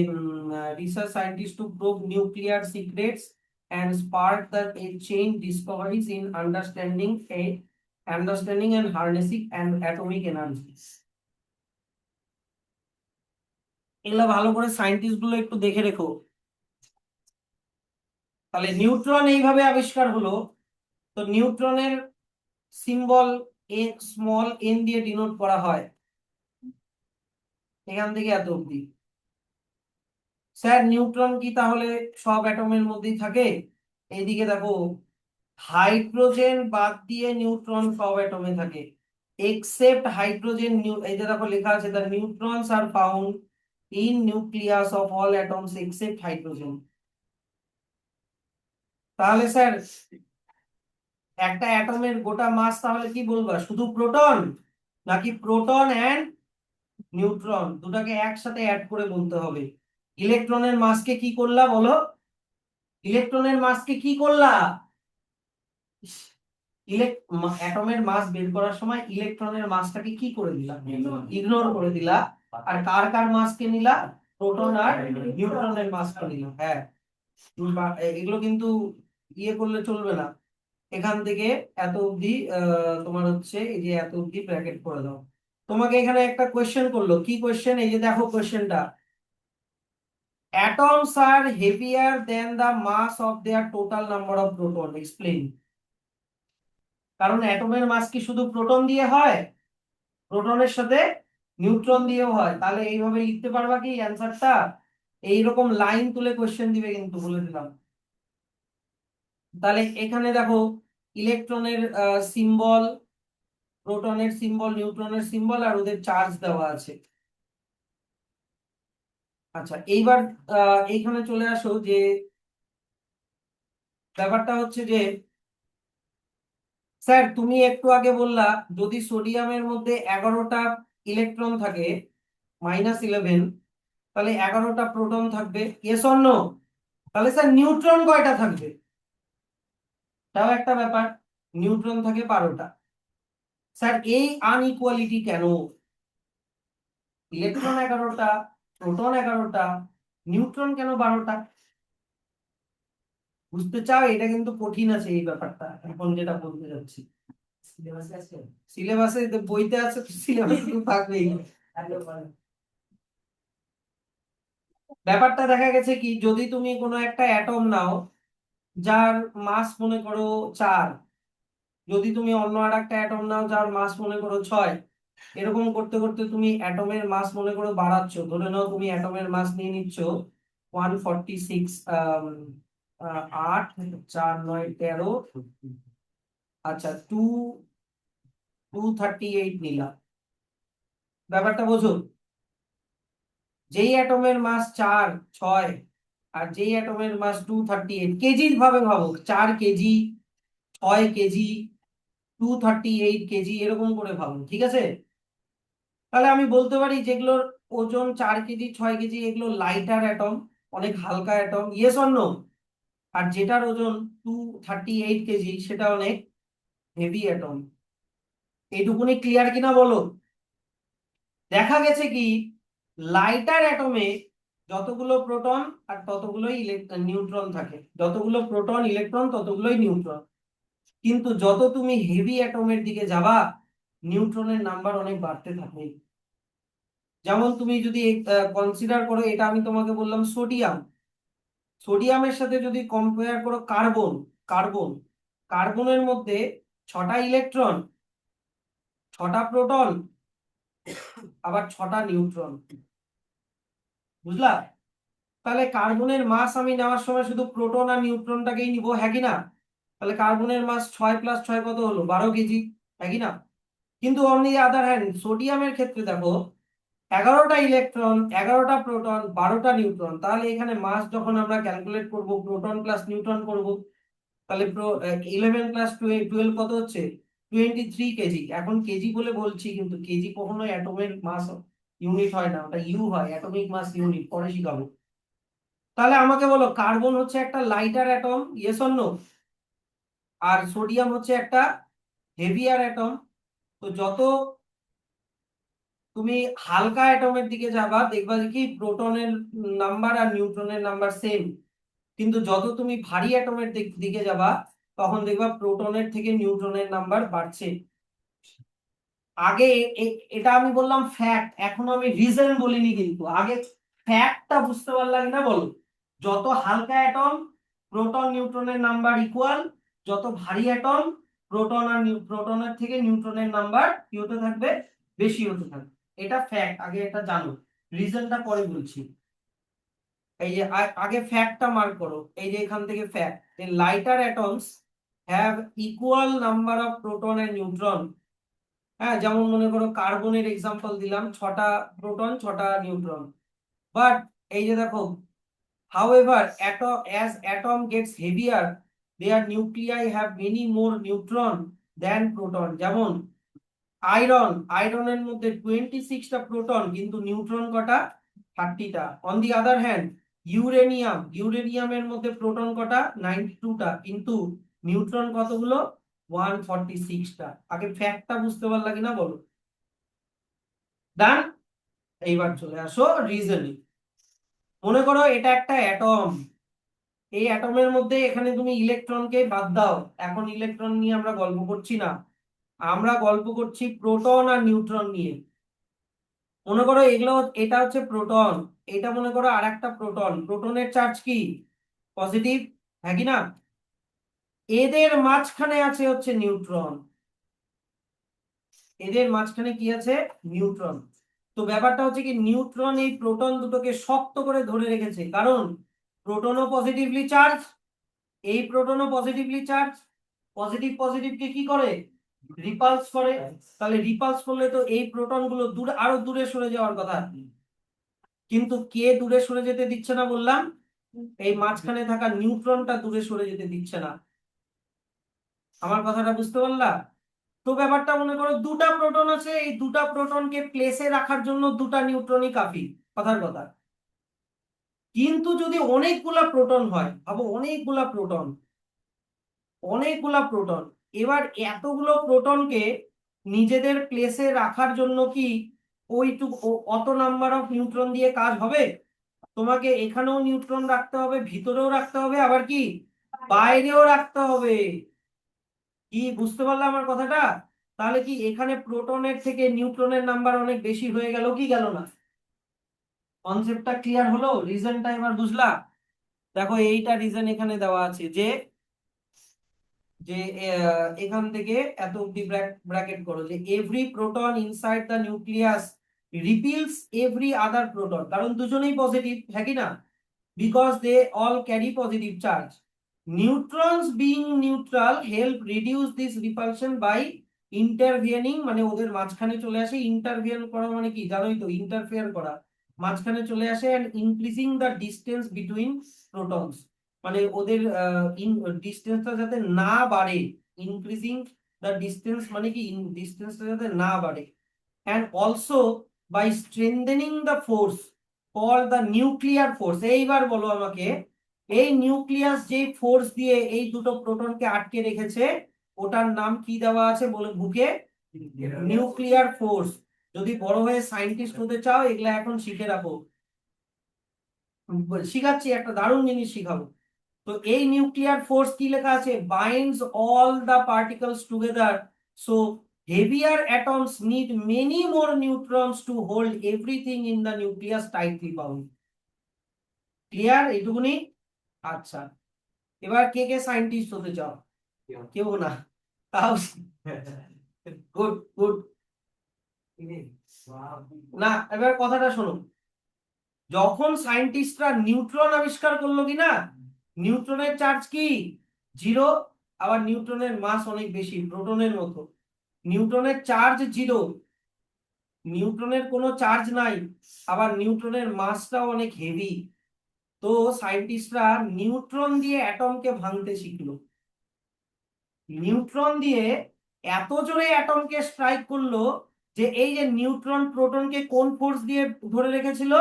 S1: research scientist to probe nuclear secrets and spark the a chain discoveries in understanding and harnessing and atomic energy। এগুলা ভালো করে সায়েন্টিস্ট গুলো একটু দেখে রেখো। তাহলে নিউট্রন এইভাবে আবিষ্কার হলো। তো নিউট্রনের সিম্বল এ স্মল এন দিয়ে ডিনোট করা হয় এখান থেকে এত অব্দি। স্যার নিউট্রন কি তাহলে সব অ্যাটমের মধ্যেই থাকে? এইদিকে দেখো, হাইড্রোজেন বাদ দিয়ে নিউট্রন সব অ্যাটমে থাকে এক্সেপ্ট হাইড্রোজেন। এই যে দেখো লেখা আছে, the neutrons are found in nucleus of all atoms except hydrogen. তাহলে স্যার একটা অ্যাটমের গোটা মাস তাহলে কি বলবা, শুধু প্রোটন নাকি প্রোটন এন্ড নিউট্রন দুটাকে একসাথে অ্যাড করে বলতে হবে? ইলেকট্রনের মাসকে কি করলা বলো? ইলেকট্রনের মাসকে কি করলা? অ্যাটমের মাস বের করার সময় ইলেকট্রনের মাসটাকে কি করে দিলা? ইগনোর করে দিলা। আর কার কার মাসকে নিলা? প্রোটন আর নিউট্রনের মাসকে নিলা। হ্যাঁ, এগুলো কিন্তু ইয়ে করলে চলবে না। এখান থেকে এত অবধি তোমার হচ্ছে এই যে এত অবধি ব্র্যাকেট করে দাও। তোমাকে এখানে একটা কোয়েশ্চেন করলো, কি কোয়েশ্চেন? এই যে দেখো কোয়েশ্চেনটা, atoms are heavier than the mass of their total number of proton, explain। কারণ অ্যাটমের মাস কি শুধু প্রোটন দিয়ে হয়? প্রোটনের সাথে নিউট্রন দিয়েও হয়। তাহলে এইভাবে লিখতে পারবা কি অ্যান্সারটা? এইরকম লাইন তুলে কোয়েশ্চেন দিবে কিন্তু, বলে দিলাম। তাহলে এখানে দেখো, ইলেকট্রনের সিম্বল, প্রোটনের সিম্বল, নিউট্রনের সিম্বল আর ওদের চার্জ দেওয়া আছে। আচ্ছা, এইবার এইখানে চলে আসো যে ব্যাপারটা হচ্ছে যে, স্যার তুমি একটু আগে বললা যদি সোডিয়ামের মধ্যে 11টা ইলেকট্রন থাকে, -11, তাহলে 11টা প্রোটন থাকবে, ইয়েস অর নো? তাহলে স্যার নিউট্রন কয়টা থাকবে? তাও একটা ব্যাপার, নিউট্রন থাকে 12টা। স্যার এই আনইকুয়ালিটি কেন? ইলেকট্রন 11টা, প্রোটন 11টা, নিউট্রন কেন 12টা? বুঝতে চাও? এটা কিন্তু কঠিন আছে এই ব্যাপারটা, এখন যেটা বলতে যাচ্ছি। সিলেবাসে বইতে আছে, সিলেবাসে তো থাকবেই। ব্যাপারটা দেখা গেছে কি, যদি তুমি কোনো একটা অ্যাটম নাও যার মাস মনে করো 4, যদি তুমি অন্য আর একটা অ্যাটম নাও যার মাস মনে করো 6, এরকম করতে করতে তুমি অ্যাটমের মাস মনে করো বাড়াচ্ছ। ধরে নাও তুমি অ্যাটমের মাস নিয়ে নিচ্ছ 146, 8, 4, 9, 13, আচ্ছা 238 নিলাম। ব্যাপারটা বোঝো? যেই অ্যাটমের মাস 4, 6 আর যেই অ্যাটমের মাস 238, কেজি ভাবে ভাবো, 4 কেজি, 6 কেজি, 238 কেজি, এরকম করে ভাবো, ঠিক আছে? তাহলে আমি বলতে পারি যেগুলোর ওজন 4 কেজি, 6 কেজি, এগুলো লাইটার অ্যাটম, অনেক হালকা অ্যাটম, ইয়েস অর নো? আর যেটার ওজন 238 কেজি সেটা অনেক হেভি অ্যাটম। এইটুকুনি ক্লিয়ার কিনা বলো? দেখা গেছে কি, লাইটার অ্যাটমে যতগুলো প্রোটন আর ততগুলোই নিউট্রন থাকে, যতগুলো প্রোটন ইলেকট্রন ততগুলোই নিউট্রন। কিন্তু যত তুমি হেভি অ্যাটমের দিকে যাবা, নিউট্রনের নাম্বার অনেক বাড়তে থাকে। যেমন তুমি যদি কনসিডার করো, এটা আমি তোমাকে বললাম সোডিয়াম, সোডিয়ামের সাথে যদি কম্পেয়ার করো কার্বন, কার্বন, কার্বনের মধ্যে 6টা ইলেকট্রন, 6টা প্রোটন, আবার 6টা নিউট্রন। বুঝলা? তাহলে কার্বনের মাস আমি নেওয়ার সময় শুধু প্রোটন আর নিউট্রনটাকেই নিবো, হ্যাঁ কি না? তাহলে কার্বনের মাস 6 + 6 কত হলো? 12 কেজি, হ্যাঁ কি না? কিন্তু অন দি আদার হ্যান্ড সোডিয়ামের ক্ষেত্রে দেখো 11টা ইলেকট্রন, 11টা প্রোটন, 12টা নিউট্রন। তাহলে এখানে মাস যখন আমরা ক্যালকুলেট করব প্রোটন প্লাস নিউট্রন করব, তাহলে 11 + 12 কত হচ্ছে? 23 কেজি। এখন কেজি বলে বলছি, কিন্তু কেজি কখনো অ্যাটমের মাস ইউনিট হয় না, ওটা ইউ হয়, অ্যাটমিক মাস ইউনিট, পরে শিখাবো। তাহলে আমাকে বলো কার্বন হচ্ছে একটা lighter atom, yes or no? আর সোডিয়াম হচ্ছে একটা হেভিয়ার অ্যাটম। তো যত তুমি হালকা অ্যাটমের দিকে যাবা দেখবা যে কি প্রোটনের নাম্বার আর নিউট্রনের নাম্বার সেম। কিন্তু যত তুমি ভারী অ্যাটমের দিকে যাবা তখন দেখবা প্রোটনের থেকে নিউট্রনের নাম্বার বাড়ছে। আগে এটা আমি বললাম ফ্যাক্ট, এখনো আমি রিজন বলিনি, কিন্তু আগে ফ্যাক্টটা বুঝতে পারলাম না, বলো। যত হালকা অ্যাটম প্রোটন নিউট্রনের নাম্বার ইকুয়াল, যত ভারী অ্যাটম প্রোটনের থেকে নিউট্রনের নাম্বার কি হতে থাকবে? বেশি হতে থাকবে। এটা ফ্যাক্ট, আগে এটা জানো, রিজনটা পরে বলছি। এই যে আগে ফ্যাক্টটা মার্ক করো, এই যে এখান থেকে fact, lighter atoms have equal number of proton and neutron. হ্যাঁ, যেমন মনে করো কার্বনের এক্সাম্পল দিলাম, 6টা প্রোটন 6টা নিউট্রন। বাট এই যে দেখো, however as atom gets heavier their nuclei have many more neutron than proton। যেমন আয়রনের মধ্যে 26টা প্রোটন, কিন্তু নিউট্রন কটা? 30টা। অন দি আদার হ্যান্ড ইউরেনিয়ামের মধ্যে প্রোটন কটা? 92টা, কিন্তু নিউট্রন কতগুলো? 146টা। আগে ফ্যাক্টটা বুঝতে পারলা কিনা বলো। ডান। এইবার চলে আসো রিজনিং। মনে করো এটা একটা অ্যাটম, এই অ্যাটমের মধ্যে এখানে তুমি ইলেকট্রনকে বাদ দাও, এখন ইলেকট্রন নিয়ে আমরা গল্প করছি না, আমরা গল্প করছি প্রোটন আর নিউট্রন নিয়ে। মনে করো এগুলো, এটা হচ্ছে প্রোটন, এটা মনে করো আর একটা প্রোটন, প্রোটনের চার্জ কি? পজিটিভ, হ্যাঁ কি না? এদের মাঝখানে আছে হচ্ছে নিউট্রন, এদের মাঝখানে কি আছে? নিউট্রন। তো ব্যাপারটা হচ্ছে কি, নিউট্রন এই প্রোটন দুটোকে শক্ত করে ধরে রেখেছে, কারণ প্রোটনও পজিটিভলি চার্জ, এই প্রোটনও পজিটিভলি চার্জ। পজিটিভ পজিটিভকে কি করে? রিপালস করে। তাহলে রিপালস করলে তো এই প্রোটন গুলো দূরে, আরো দূরে সরে যাওয়ার কথা, কিন্তু কে দূরে সরে যেতে দিচ্ছে না বললাম? এই মাঝখানে থাকা নিউট্রনটা দূরে সরে যেতে দিচ্ছে না। আমার কথাটা বুঝতে পারলা? তো ব্যাপারটা মনে করো দুটা প্রোটন আছে, এই দুটা প্রোটনকে প্লেসে রাখার জন্য দুটা নিউট্রনই কাফি, কথার কথা। কিন্তু যদি অনেকগুলা প্রোটন হয়, ভাবো অনেকগুলা প্রোটন, অনেকগুলা প্রোটন, এবার এতগুলো প্রোটনকে নিজেদের প্লেসে রাখার জন্য কি ওইটুকু অত নাম্বার অফ নিউট্রন দিয়ে কাজ হবে? তোমাকে এখানেও নিউট্রন রাখতে হবে, ভিতরেও রাখতে হবে, আবার কি বাইরেও রাখতে হবে। কি বুঝতে পারলে আমার কথাটা? তাহলে কি এখানে প্রোটনের থেকে নিউট্রনের নাম্বার অনেক বেশি হয়ে গেল কি গেল না? কনসেপ্টটা ক্লিয়ার হলো? রিজনটা এবার বুঝলা? দেখো এইটা রিজন এখানে দেওয়া আছে যে যে এখান থেকে এত অব্দি ব্র্যাকেট করো, যে every proton inside the nucleus repels every other proton, কারণ দুজনেই পজিটিভ, হ্যাঁ কি না? Because they all carry positive charge. Neutrons being neutral help reduce this repulsion by intervening, মানে ওদের মাঝখানে চলে আসে। ইন্টারভিয়েন করা মানে কি জানোই তো, ইন্টারফেয়ার করা, মাঝখানে চলে আসে। And increasing the distance between protons, মানে ওদের ডিস্টেন্সটা যাতে না বাড়ে। ইনক্রিজিং দ্য ডিস্টেন্স মানে কি, ডিস্টেন্সটা যাতে না বাড়ে। And also by strengthening the force called the nuclear force. এইবার বলো আমাকে, এই নিউক্লিয়াস যে ফোর্স দিয়ে এই দুটো প্রোটনকে আটকে রেখেছে, ওটার নাম কি দেওয়া আছে বলে বুকে? Nuclear force. যদি বড় হয়ে সায়েন্টিস্ট হতে চাও এগুলা এখন শিখে রাখো, শিখাচ্ছি, একটা দারুণ জিনিস শিখাবো। তো এই নিউক্লিয়ার ফোর্স কি লেখা আছে? Binds all the particles together, so heavier atoms need many more neutrons to hold everything in the nucleus tightly bound। Clear এইটুকুনি? আচ্ছা, এবার কে কে সায়েন্টিস্ট হতে চাও? কেউ না? তাও গুড গুড। না, এবার কথাটা শোনো, যখন সায়েন্টিস্টরা নিউট্রন আবিষ্কার করলো কিনা, নিউট্রনের চার্জ কি 0, আবার নিউট্রনের মাস অনেক বেশি প্রোটনের মতো। নিউট্রনের চার্জ 0, নিউট্রনের কোনো চার্জ নাই, আবার নিউট্রনের মাসটাও অনেক হেভি। তো সায়েন্টিস্টরা নিউট্রন দিয়ে অ্যাটমকে ভাঙতে শিখলো। নিউট্রন দিয়ে এত জোরে অ্যাটমকে স্ট্রাইক করলো যে এই যে নিউট্রন প্রোটনকে কোন ফোর্স দিয়ে ধরে রেখেছিল,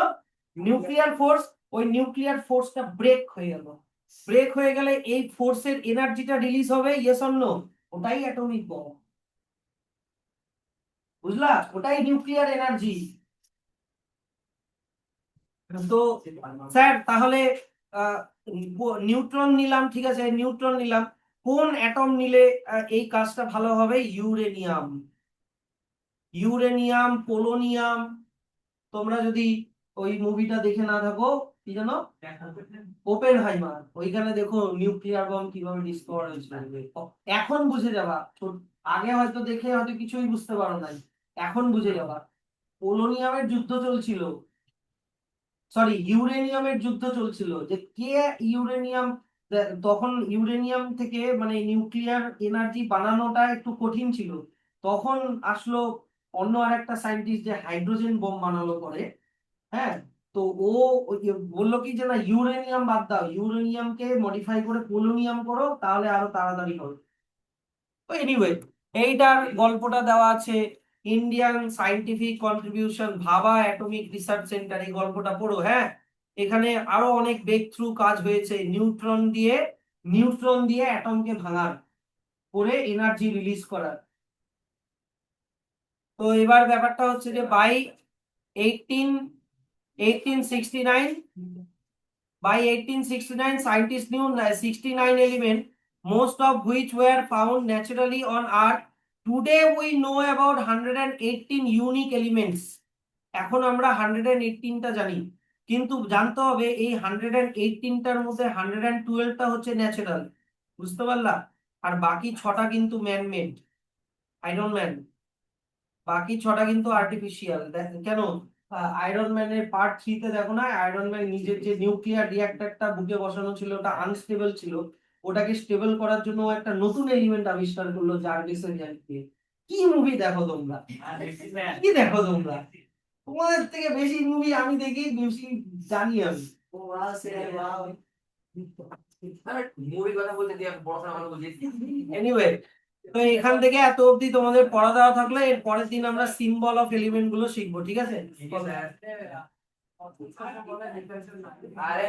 S1: নিউক্লিয়ার ফোর্স, ওই নিউক্লিয়ার ফোর্সটা ব্রেক হয়ে গেল। ব্রেক হয়ে গেলে এই ফোর্সের এনার্জিটা রিলিজ হবে, ইয়েস অর নো? ওটাই অ্যাটমিক বম। বুঝলা, ওটাই নিউক্লিয়ার এনার্জি। তো স্যার তাহলে নিউট্রন নিলাম, ঠিক আছে, নিউট্রন নিলাম, কোন অ্যাটম নিলে এই কাজটা ভালো হবে? ইউরেনিয়াম। Uranium, polonium. তোমরা যদি ওই মুভিটা দেখে না থাকো, কি জানো, ওপেনহাইমার, ওইখানে দেখো নিউক্লিয়ার বম কিভাবে ডিসকভার হয়েছিল। এখন বুঝে যাবা, আগে হয়তো দেখে হয়তো কিছুই বুঝতে পারো নাই, এখন বুঝে যাবা। পোলোনিয়ামের যুদ্ধ চলছিল, সরি ইউরেনিয়ামের যুদ্ধ চলছিল, যে কে ইউরেনিয়াম, তখন ইউরেনিয়াম থেকে মানে নিউক্লিয়ার এনার্জি বানানোটা একটু কঠিন ছিল। তখন আসলো অন্য আর একটা সায়েন্টিস্ট, যে হাইড্রোজেন বোম বানালো পরে। হ্যাঁ, তো ও বললো কি যে না, ইউরেনিয়াম বাদ দাও, ইউরেনিয়ামকে মডিফাই করে পোলোনিয়াম করো, তাহলে আরো তাড়াতাড়ি হবে। তো এনিওয়ে, এইটার গল্পটা দেওয়া আছে ইন্ডিয়ান সায়েন্টিফিক কন্ট্রিবিউশন ভাবা অ্যাটমিক রিসার্চ সেন্টার, এই গল্পটা পড়ো। হ্যাঁ, এখানে আরো অনেক ব্রেক থ্রু কাজ হয়েছে নিউট্রন দিয়ে অ্যাটমকে ভাঙার, করে এনার্জি রিলিজ করার। তো এবার ব্যাপারটা হচ্ছে যে by 1869, by 1869 scientists knew 69 elements, most of which were found naturally on earth. Today we know about 118 unique elements. এখন আমরা 118টা জানি, কিন্তু জানতে হবে এই 118টার মধ্যে 112টা হচ্ছে ন্যাচারাল, বুঝতে পারলা? আর বাকি 6টা কিন্তু ম্যান মেড, আয়রন ম্যান। বাকি 6টা কিন্তু আর্টিফিশিয়াল। কেন? আয়রন ম্যানের পার্ট 3-তে দেখো না, আয়রন ম্যান নিজের যে নিউক্লিয়ার রিঅ্যাক্টরটা বুকে বসানো ছিল, ওটা আনস্টেবল ছিল, ওটাকে স্টেবল করার জন্য একটা নতুন এলিমেন্ট আবিষ্কার করলো, জার্ভিসের হেল্প দিয়ে। কি মুভি দেখো তোমরা, কি দেখো তোমরা, তোমাদের থেকে বেশি মুভি আমি দেখি, বেশি জানি আমি। মুভি কথা বলতে দিয়ে পড়াশোনা কথা বলছি। এনিওয়ে, তো এখান থেকে এত অবধি তোমাদের পড়া দেওয়া থাকলে, এর পরের দিন আমরা সিম্বল অফ এলিমেন্ট গুলো শিখবো, ঠিক আছে? আরে